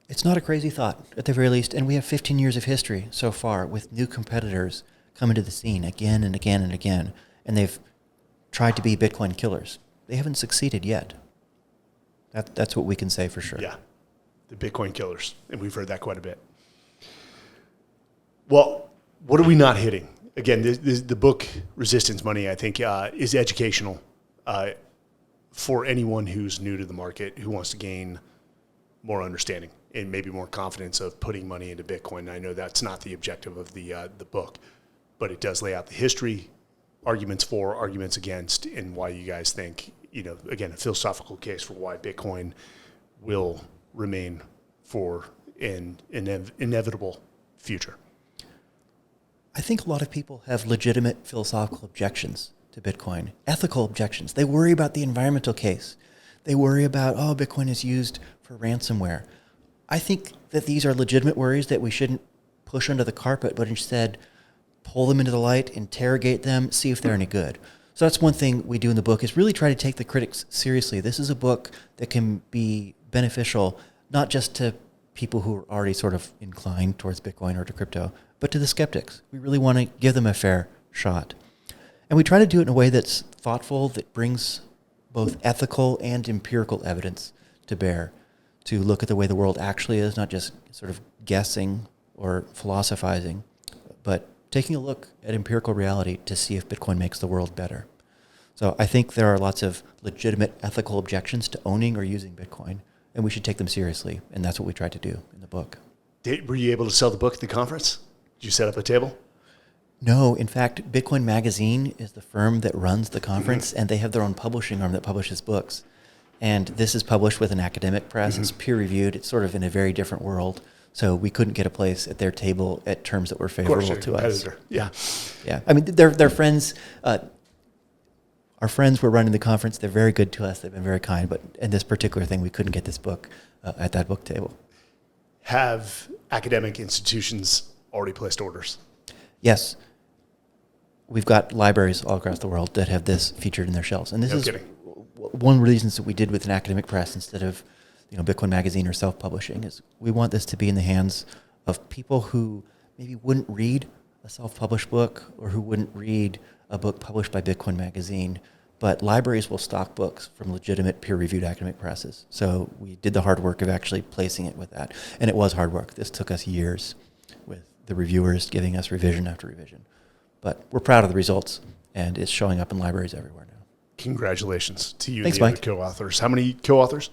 It's not a crazy thought, at the very least, and we have 15 years of history so far with new competitors coming to the scene again and again and again, and they've tried to be Bitcoin killers. They haven't succeeded yet. That's what we can say for sure. Yeah, the Bitcoin killers, and we've heard that quite a bit. Well, what are we not hitting? Again, the book Resistance Money, I think, is educational for anyone who's new to the market, who wants to gain more understanding and maybe more confidence of putting money into Bitcoin. I know that's not the objective of the book, but it does lay out the history, arguments for, arguments against, and why you guys think, again, a philosophical case for why Bitcoin will remain for an inevitable future. I think a lot of people have legitimate philosophical objections to Bitcoin, ethical objections. They worry about the environmental case. They worry about, oh, Bitcoin is used for ransomware. I think that these are legitimate worries that we shouldn't push under the carpet, but instead pull them into the light, interrogate them, see if they're any good. So that's one thing we do in the book, is really try to take the critics seriously. This is a book that can be beneficial, not just to people who are already sort of inclined towards Bitcoin or to crypto, but to the skeptics. We really want to give them a fair shot. And we try to do it in a way that's thoughtful, that brings both ethical and empirical evidence to bear, to look at the way the world actually is, not just sort of guessing or philosophizing, but taking a look at empirical reality to see if Bitcoin makes the world better. So I think there are lots of legitimate ethical objections to owning or using Bitcoin, and we should take them seriously, and that's what we tried to do in the book. Were you able to sell the book at the conference? Did you set up a table? No, in fact, Bitcoin Magazine is the firm that runs the conference, and they have their own publishing arm that publishes books. And this is published with an academic press. It's peer-reviewed. It's sort of in a very different world. So we couldn't get a place at their table at terms that were favorable to us. Yeah. Yeah. I mean, they're friends. Our friends were running the conference. They're very good to us. They've been very kind. But in this particular thing, we couldn't get this book at that book table. Have academic institutions already placed orders? Yes. We've got libraries all across the world that have this featured in their shelves. And this is one of the reasons that we did with an academic press instead of Bitcoin Magazine or self-publishing, is we want this to be in the hands of people who maybe wouldn't read a self-published book or who wouldn't read a book published by Bitcoin Magazine, but libraries will stock books from legitimate peer-reviewed academic presses. So we did the hard work of actually placing it with that. And it was hard work. This took us years with the reviewers giving us revision after revision. But we're proud of the results, and it's showing up in libraries everywhere now. Congratulations to you. Thanks, and the Mike. other co-authors. How many co-authors?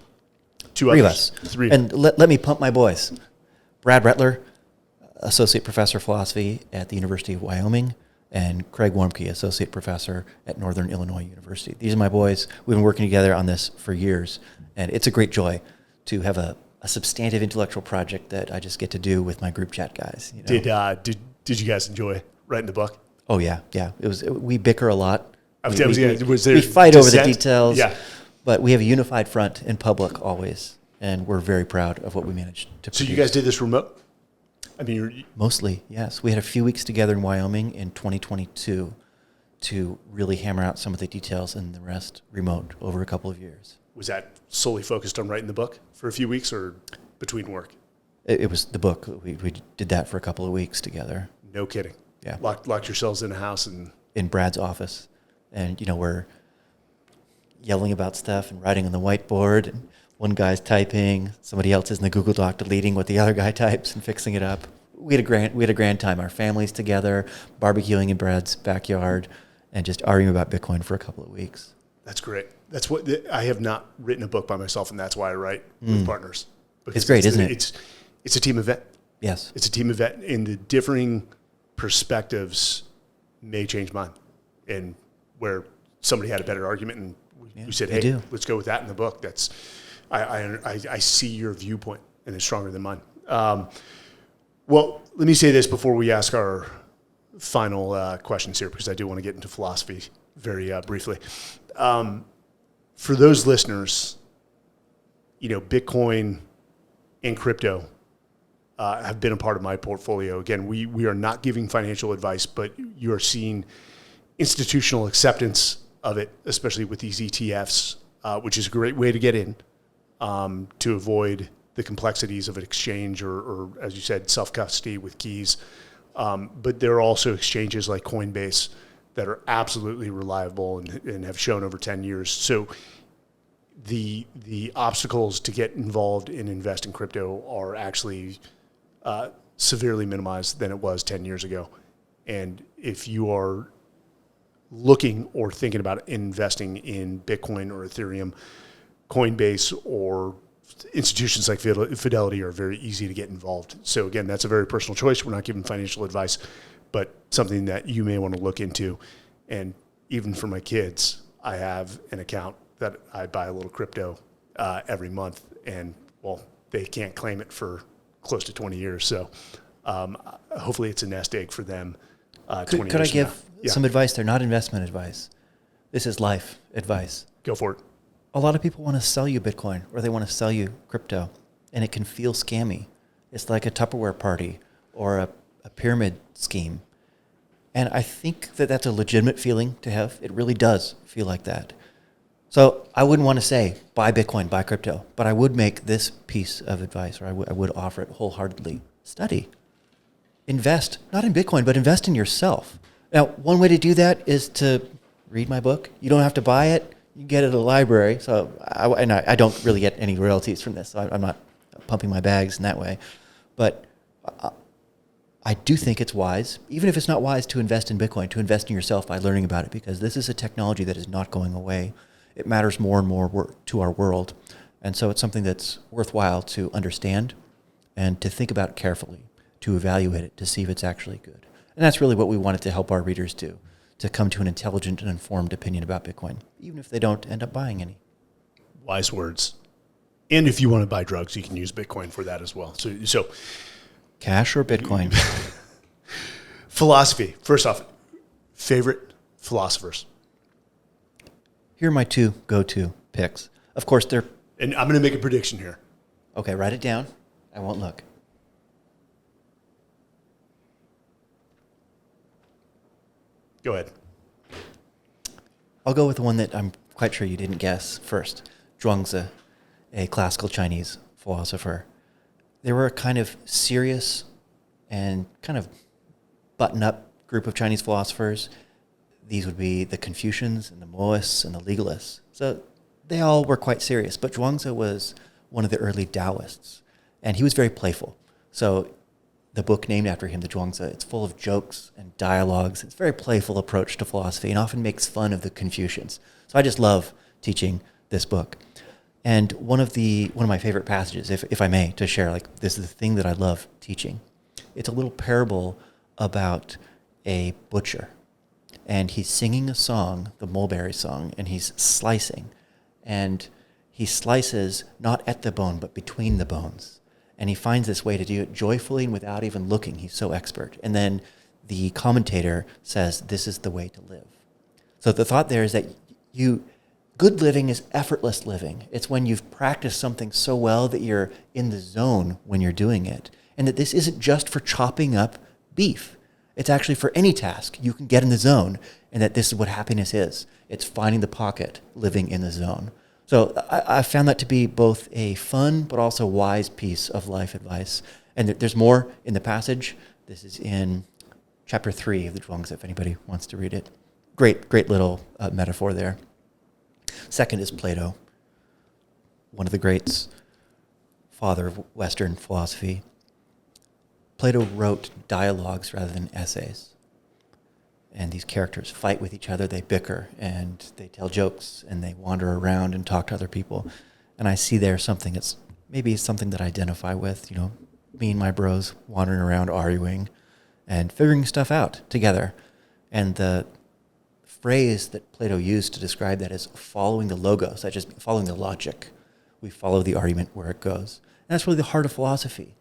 Three of us. Three. And let me pump my boys. Brad Rettler, Associate Professor of Philosophy at the University of Wyoming, and Craig Warmke, Associate Professor at Northern Illinois University. These are my boys. We've been working together on this for years, and it's a great joy to have a substantive intellectual project that I just get to do with my group chat guys. Did you guys enjoy writing the book? Oh yeah. We bicker a lot. We fight over the details. Yeah. But we have a unified front in public always, and we're very proud of what we managed to produce. So you guys did this remote? I mean, Mostly, yes. We had a few weeks together in Wyoming in 2022 to really hammer out some of the details, and the rest remote over a couple of years. Was that solely focused on writing the book for a few weeks or between work? It was the book. We did that for a couple of weeks together. No kidding. Yeah. Locked yourselves in a house and... In Brad's office. And, we're yelling about stuff and writing on the whiteboard, and one guy's typing, somebody else is in the Google Doc deleting what the other guy types and fixing it up. We had a grand time. Our families together, barbecuing in Brad's backyard, and just arguing about Bitcoin for a couple of weeks. That's great. That's what I have not written a book by myself, and that's why I write with partners. It's great, isn't it? It's a team event. Yes. It's a team event, and the differing perspectives may change mine. And where somebody had a better argument, and we said, "Hey, let's go with that in the book." That's I see your viewpoint, and it's stronger than mine. Well, let me say this before we ask our final questions here, because I do want to get into philosophy very briefly. For those listeners, Bitcoin and crypto have been a part of my portfolio. Again, we are not giving financial advice, but you are seeing institutional acceptance of it, especially with these ETFs, which is a great way to get in to avoid the complexities of an exchange or as you said, self-custody with keys. But there are also exchanges like Coinbase that are absolutely reliable and have shown over 10 years. So the obstacles to get involved and invest in crypto are actually severely minimized than it was 10 years ago. And if you are looking or thinking about investing in Bitcoin or Ethereum, Coinbase or institutions like Fidelity are very easy to get involved. So again, that's a very personal choice. We're not giving financial advice, but something that you may want to look into. And even for my kids, I have an account that I buy a little crypto every month, and they can't claim it for close to 20 years. So hopefully it's a nest egg for them. 20 years Could I give now. some advice? They're not investment advice. This is life advice. Go for it. a lot of people want to sell you Bitcoin or they want to sell you crypto, and it can feel scammy. It's like a Tupperware party or a pyramid scheme. And I think that that's a legitimate feeling to have. It really does feel like that. So I wouldn't want to say, buy Bitcoin, buy crypto, but I would make this piece of advice, or I would offer it wholeheartedly. Study. Invest, not in Bitcoin, but invest in yourself. Now, one way to do that is to read my book. You don't have to buy it. You can get it at a library. So I don't really get any royalties from this. So I'm not pumping my bags in that way. But I do think it's wise, even if it's not wise to invest in Bitcoin, to invest in yourself by learning about it, because this is a technology that is not going away. It matters more and more to our world. And so it's something that's worthwhile to understand and to think about carefully, to evaluate it, to see if it's actually good. And that's really what we wanted to help our readers do, to come to an intelligent and informed opinion about Bitcoin, even if they don't end up buying any. Wise words. And if you want to buy drugs, you can use Bitcoin for that as well. So cash or Bitcoin? Philosophy. First off, favorite philosophers. Here are my two go-to picks. Of course, they're... And I'm going to make a prediction here. Okay, write it down. I won't look. Go ahead. I'll go with the one that I'm quite sure you didn't guess first. Zhuangzi, a classical Chinese philosopher. They were a kind of serious and kind of button-up group of Chinese philosophers. These would be the Confucians and the Mohists and the legalists. So they all were quite serious. But Zhuangzi was one of the early Taoists, and he was very playful. So the book named after him, the Zhuangzi, it's full of jokes and dialogues. It's a very playful approach to philosophy and often makes fun of the Confucians. So I just love teaching this book. And one of my favorite passages, if I may, to share, like this is the thing that I love teaching. It's a little parable about a butcher. And he's singing a song, the mulberry song, and he's slicing. And he slices not at the bone, but between the bones. And he finds this way to do it joyfully and without even looking. He's so expert. And then the commentator says, this is the way to live. So the thought there is that good living is effortless living. It's when you've practiced something so well that you're in the zone when you're doing it. And that this isn't just for chopping up beef. It's actually for any task. You can get in the zone, and that this is what happiness is. It's finding the pocket, living in the zone. So I found that to be both a fun but also wise piece of life advice. And there's more in the passage. This is in chapter 3 of the Zhuangzi, if anybody wants to read it. Great little metaphor there. Second is Plato, one of the greats, father of Western philosophy. Plato wrote dialogues rather than essays. And these characters fight with each other, they bicker, and they tell jokes, and they wander around and talk to other people. And I see there something that's maybe something that I identify with, me and my bros wandering around arguing and figuring stuff out together. And the phrase that Plato used to describe that is following the logos, that's just following the logic. We follow the argument where it goes. And that's really the heart of philosophy.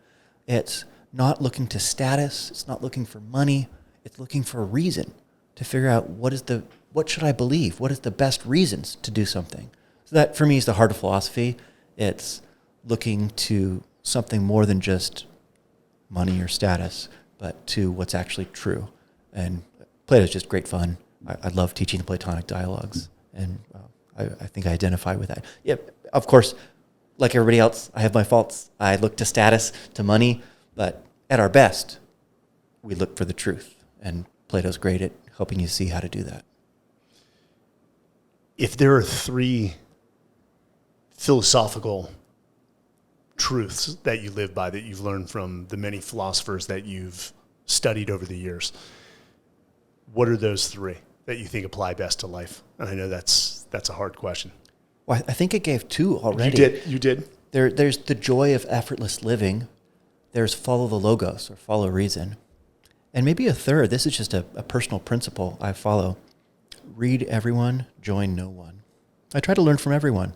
It's not looking to status, it's not looking for money, it's looking for a reason to figure out what should I believe? What is the best reasons to do something? So that for me is the heart of philosophy. It's looking to something more than just money or status, but to what's actually true. And Plato's just great fun. I love teaching the Platonic dialogues, and I think I identify with that. Yeah, of course, like everybody else, I have my faults. I look to status, to money, but at our best, we look for the truth. And Plato's great at helping you see how to do that. If there are 3 philosophical truths that you live by, that you've learned from the many philosophers that you've studied over the years, what are those 3 that you think apply best to life? And I know that's a hard question. Well, I think it gave 2 already. You did. There's the joy of effortless living. There's follow the logos, or follow reason. And maybe a third, this is just a personal principle I follow. Read everyone, join no one. I try to learn from everyone.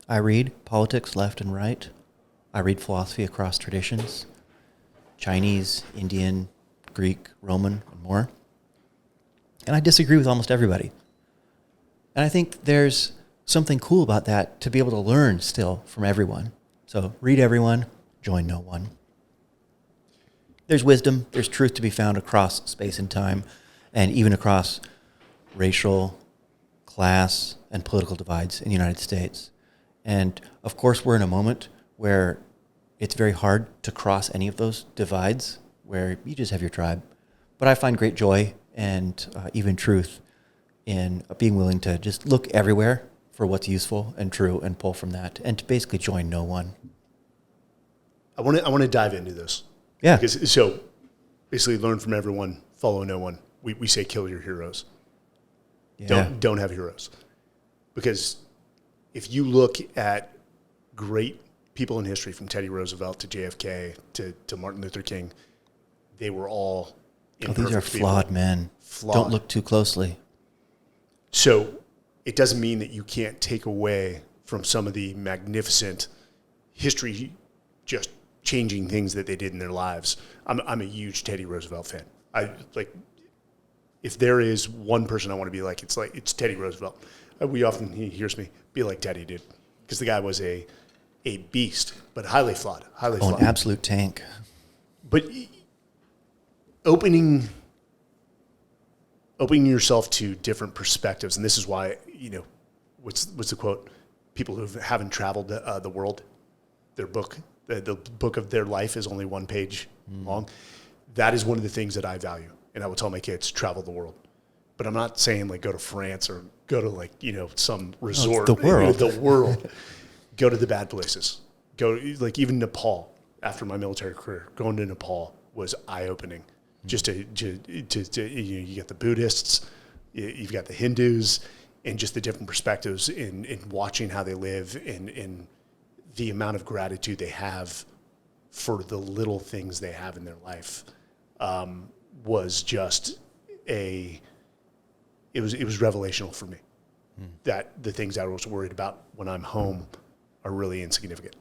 I read politics left and right. I read philosophy across traditions, Chinese, Indian, Greek, Roman, and more. And I disagree with almost everybody. And I think there's something cool about that to be able to learn still from everyone. So read everyone, join no one. There's wisdom, there's truth to be found across space and time, and even across racial, class, and political divides in the United States. And of course, we're in a moment where it's very hard to cross any of those divides, where you just have your tribe. But I find great joy and even truth in being willing to just look everywhere for what's useful and true and pull from that, and to basically join no one. I want to dive into this. Yeah. Because, so basically learn from everyone, follow no one. We say kill your heroes. Yeah. Don't have heroes. Because if you look at great people in history, from Teddy Roosevelt to JFK to Martin Luther King, they were all imperfect these are flawed people. men. Flawed. Don't look too closely. So it doesn't mean that you can't take away from some of the magnificent history, just changing things that they did in their lives. I'm a huge Teddy Roosevelt fan. I like, if there is one person I want to be like it's Teddy Roosevelt. He hears me be like Teddy did, because the guy was a beast, but highly flawed. An absolute tank. But opening yourself to different perspectives, and this is why, what's the quote? People who haven't traveled the world, their book, the book of their life is only one page long. That is one of the things that I value, and I will tell my kids, travel the world. But I'm not saying like go to France or go to some resort. The world. The world. Go to the bad places. Go, like, even Nepal. After my military career, going to Nepal was eye-opening. Just to you get the Buddhists, you've got the Hindus, and just the different perspectives in watching how they live, and the amount of gratitude they have for the little things they have in their life was just it was revelational for me. That the things I was worried about when I'm home are really insignificant.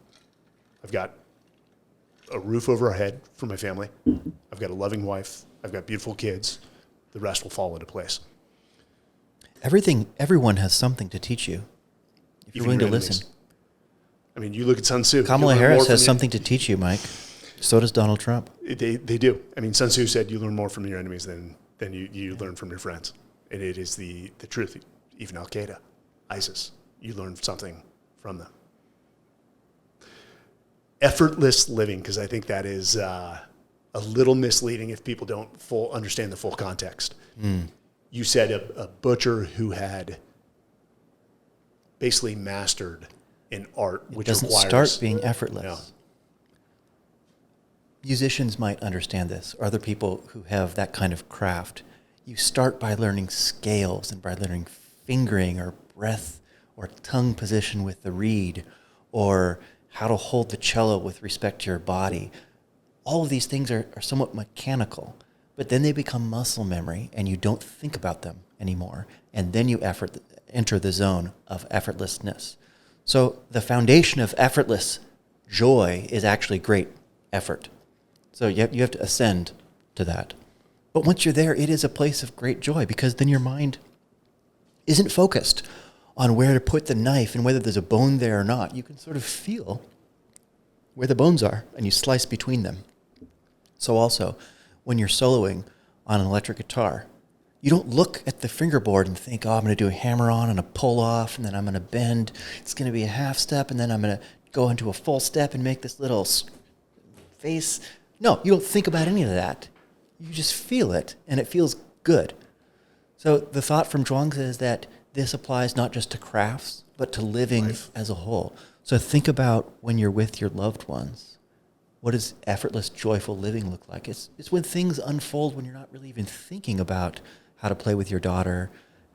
I've got a roof over our head for my family. I've got a loving wife. I've got beautiful kids. The rest will fall into place. Everyone has something to teach you if you're willing to listen. I mean, you look at Sun Tzu. Kamala Harris has something to teach you, Mike. So does Donald Trump. They do. I mean, Sun Tzu said you learn more from your enemies than you learn from your friends. And it is the truth. Even Al-Qaeda, ISIS, you learn something from them. Effortless living, because I think that is a little misleading if people don't understand the full context. You said a butcher who had basically mastered an art, which doesn't start being effortless. No. Musicians might understand this, or other people who have that kind of craft. You start by learning scales and by learning fingering or breath or tongue position with the reed, or how to hold the cello with respect to your body. All of these things are somewhat mechanical, but then they become muscle memory and you don't think about them anymore. And then you enter the zone of effortlessness. So the foundation of effortless joy is actually great effort. So you have to ascend to that. But once you're there, it is a place of great joy, because then your mind isn't focused on where to put the knife and whether there's a bone there or not. You can sort of feel where the bones are, and you slice between them. So also, when you're soloing on an electric guitar, you don't look at the fingerboard and think, I'm going to do a hammer-on and a pull-off, and then I'm going to bend. It's going to be a half step, and then I'm going to go into a full step and make this little face. No, you don't think about any of that. You just feel it, and it feels good. So the thought from Zhuangzi is that this applies not just to crafts, but to living as a whole. So think about when you're with your loved ones. What does effortless, joyful living look like? It's when things unfold when you're not really even thinking about how to play with your daughter,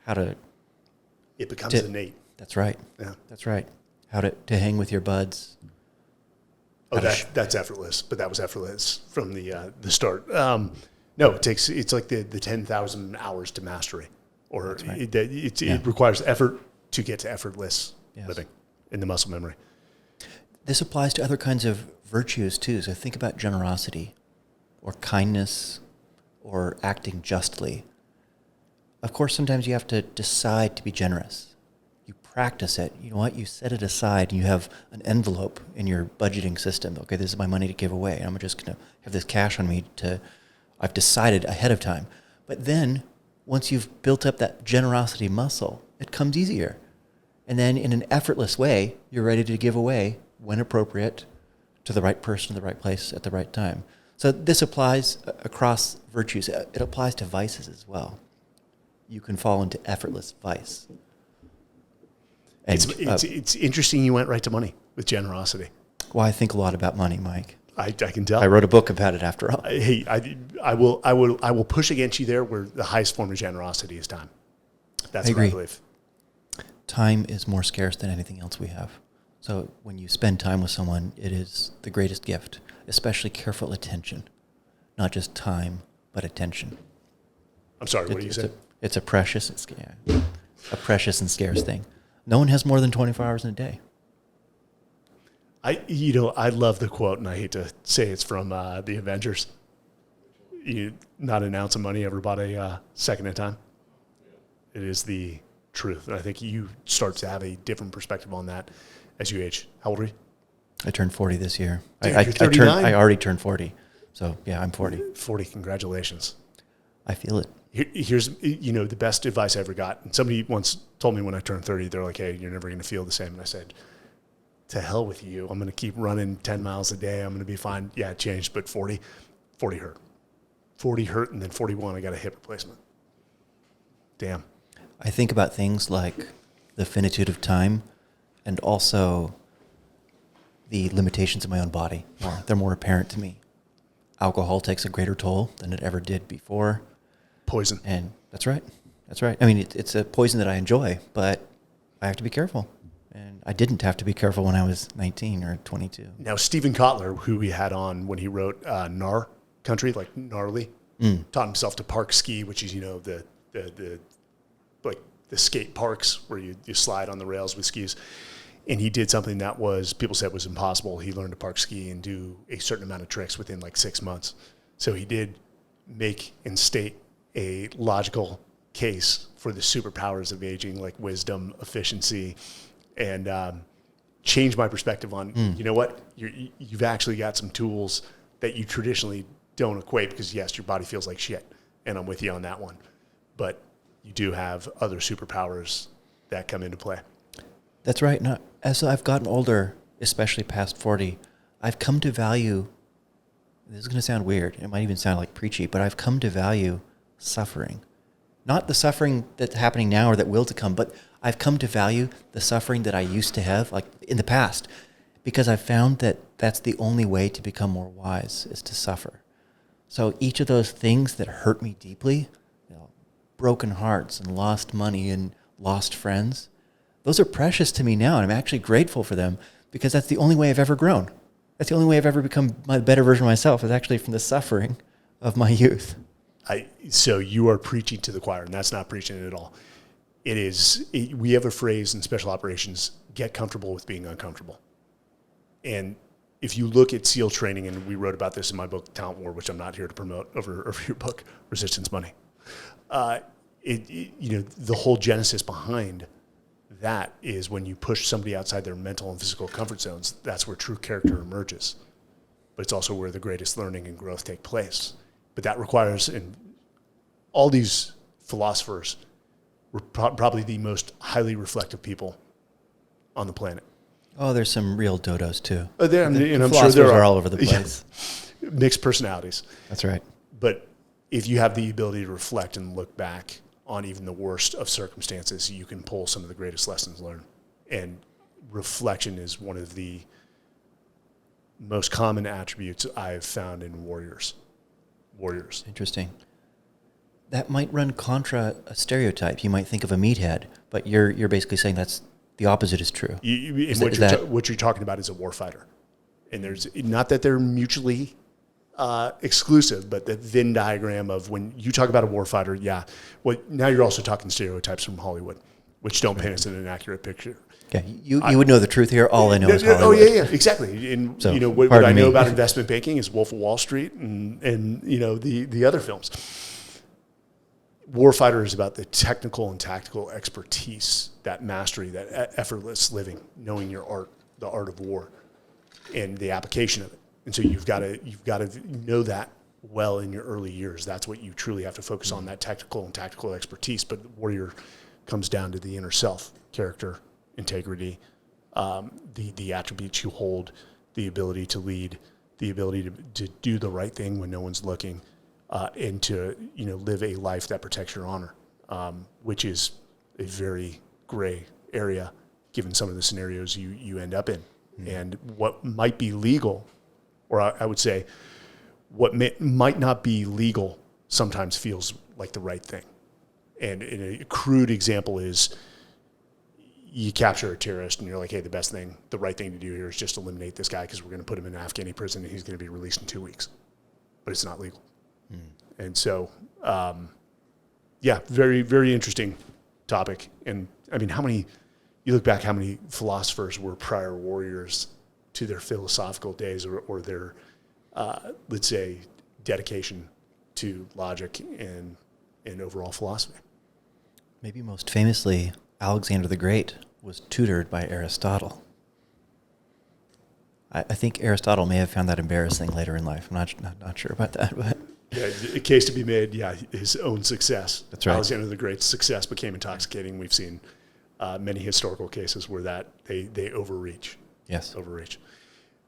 It becomes innate. That's right. Yeah. That's right. How to hang with your buds. Oh, that's effortless, but that was effortless from the start. No, it's like the 10,000 hours to mastery, or right. It requires effort to get to effortless living in the muscle memory. This applies to other kinds of virtues too. So think about generosity, or kindness, or acting justly. Of course, sometimes you have to decide to be generous. You practice it, you know what? You set it aside and you have an envelope in your budgeting system. Okay, this is my money to give away. And I'm just going to have this cash on me I've decided ahead of time. But then once you've built up that generosity muscle, it comes easier. And then in an effortless way, you're ready to give away when appropriate to the right person, the right place at the right time. So this applies across virtues. It applies to vices as well. You can fall into effortless vice. And, it's interesting you went right to money with generosity. Well, I think a lot about money, Mike. I can tell. I wrote a book about it after all. Hey, I will push against you there where the highest form of generosity is time. That's what I believe. Time is more scarce than anything else we have. So when you spend time with someone, it is the greatest gift, especially careful attention. Not just time, but attention. I'm sorry, what do you say? It's a precious and scarce thing. No one has more than 24 hours in a day. I love the quote, and I hate to say it's from the Avengers. You not an ounce of money ever bought a second at a time. It is the truth. And I think you start to have a different perspective on that as you age. How old are you? I turned 40 this year. Dude, you're 39? I already turned 40. So, yeah, I'm 40. 40, congratulations. I feel it. Here's the best advice I ever got. And somebody once told me when I turned 30, they're like, hey, you're never going to feel the same. And I said, to hell with you. I'm going to keep running 10 miles a day. I'm going to be fine. Yeah, it changed, but 40 hurt. 40 hurt, and then 41, I got a hip replacement. Damn. I think about things like the finitude of time and also the limitations of my own body. They're more apparent to me. Alcohol takes a greater toll than it ever did before. Poison. And that's right. I mean, it's a poison that I enjoy, but I have to be careful. And I didn't have to be careful when I was 19 or 22. Now, Stephen Kotler, who we had on when he wrote Gnar Country, like gnarly, taught himself to park ski, which is, the skate parks where you slide on the rails with skis. And he did something that people said was impossible. He learned to park ski and do a certain amount of tricks within like 6 months. So he did make and state a logical case for the superpowers of aging, like wisdom, efficiency, and change my perspective on, you know what, you've actually got some tools that you traditionally don't equate because, yes, your body feels like shit, and I'm with you on that one. But you do have other superpowers that come into play. That's right. Now, as I've gotten older, especially past 40, I've come to value, this is going to sound weird, it might even sound like preachy, but I've come to value suffering. Not the suffering that's happening now or that will to come, but I've come to value the suffering that I used to have, like in the past, because I've found that that's the only way to become more wise, is to suffer. So each of those things that hurt me deeply, broken hearts and lost money and lost friends, those are precious to me now, and I'm actually grateful for them because that's the only way I've ever grown. That's the only way I've ever become my better version of myself, is actually from the suffering of my youth. So you are preaching to the choir, and that's not preaching at all. We have a phrase in special operations, get comfortable with being uncomfortable. And if you look at SEAL training, and we wrote about this in my book, Talent War, which I'm not here to promote over your book, Resistance Money. The whole genesis behind that is when you push somebody outside their mental and physical comfort zones, that's where true character emerges. But it's also where the greatest learning and growth take place. But that requires, and all these philosophers were probably the most highly reflective people on the planet. Oh, there's some real dodos too. And I'm sure there are all over the place. Yeah, mixed personalities. That's right. But if you have the ability to reflect and look back on even the worst of circumstances, you can pull some of the greatest lessons learned. And reflection is one of the most common attributes I've found in warriors. Interesting. That might run contra a stereotype. You might think of a meathead, but you're basically saying that's the opposit is true. What you're talking about is a warfighter. And there's not that they're mutually exclusive, but the Venn diagram of when you talk about a warfighter, now you're also talking stereotypes from Hollywood, which don't paint us in an accurate picture. Okay, you would know the truth here. All I know is Hollywood. Oh, yeah, exactly. And so, what I know about investment banking is Wolf of Wall Street and the other films. warfighter is about the technical and tactical expertise, that mastery, that effortless living, knowing your art, the art of war, and the application of it. And so you've got to know that well in your early years. That's what you truly have to focus on, that technical and tactical expertise. But the warrior comes down to the inner self, character, integrity, the attributes you hold, the ability to lead, the ability to do the right thing when no one's looking, and to live a life that protects your honor, which is a very gray area given some of the scenarios you end up in. And what might be legal, or I would say what might not be legal sometimes feels like the right thing. And a crude example is you capture a terrorist and you're like, hey, the right thing to do here is just eliminate this guy because we're going to put him in an Afghani prison and he's going to be released in 2 weeks. But it's not legal. And so, very, very interesting topic. And I mean, you look back, how many philosophers were prior warriors to their philosophical days or their, let's say, dedication to logic and overall philosophy. Maybe most famously, Alexander the Great was tutored by Aristotle. I think Aristotle may have found that embarrassing later in life. I'm not sure about that, but yeah, a case to be made. Yeah, his own success. That's right. Alexander the Great's success became intoxicating. We've seen many historical cases where they overreach. Yes, overreach.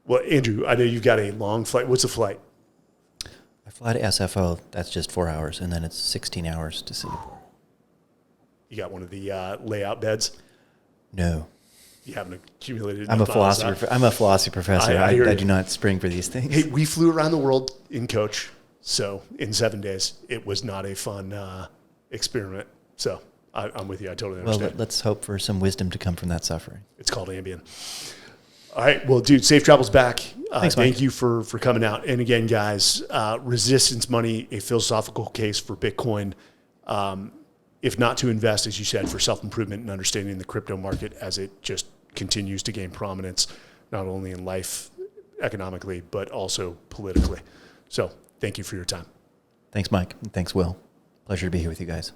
Well, Andrew, I know you've got a long flight. What's the flight? I fly to SFO. That's just 4 hours, and then it's 16 hours to Singapore. You got one of the layout beds? No. You haven't accumulated. I'm a philosophy professor. I do not spring for these things. Hey, we flew around the world in coach, so in 7 days, it was not a fun experiment. So I'm with you. I totally understand. Well, let's hope for some wisdom to come from that suffering. It's called Ambien. All right. Well, dude, safe travels back. Thanks, Mike. Thank you for coming out. And again, guys, resistance money, a philosophical case for Bitcoin. If not to invest, as you said, for self-improvement and understanding the crypto market as it just continues to gain prominence, not only in life economically, but also politically. So thank you for your time. Thanks, Mike. And thanks, Will. Pleasure to be here with you guys.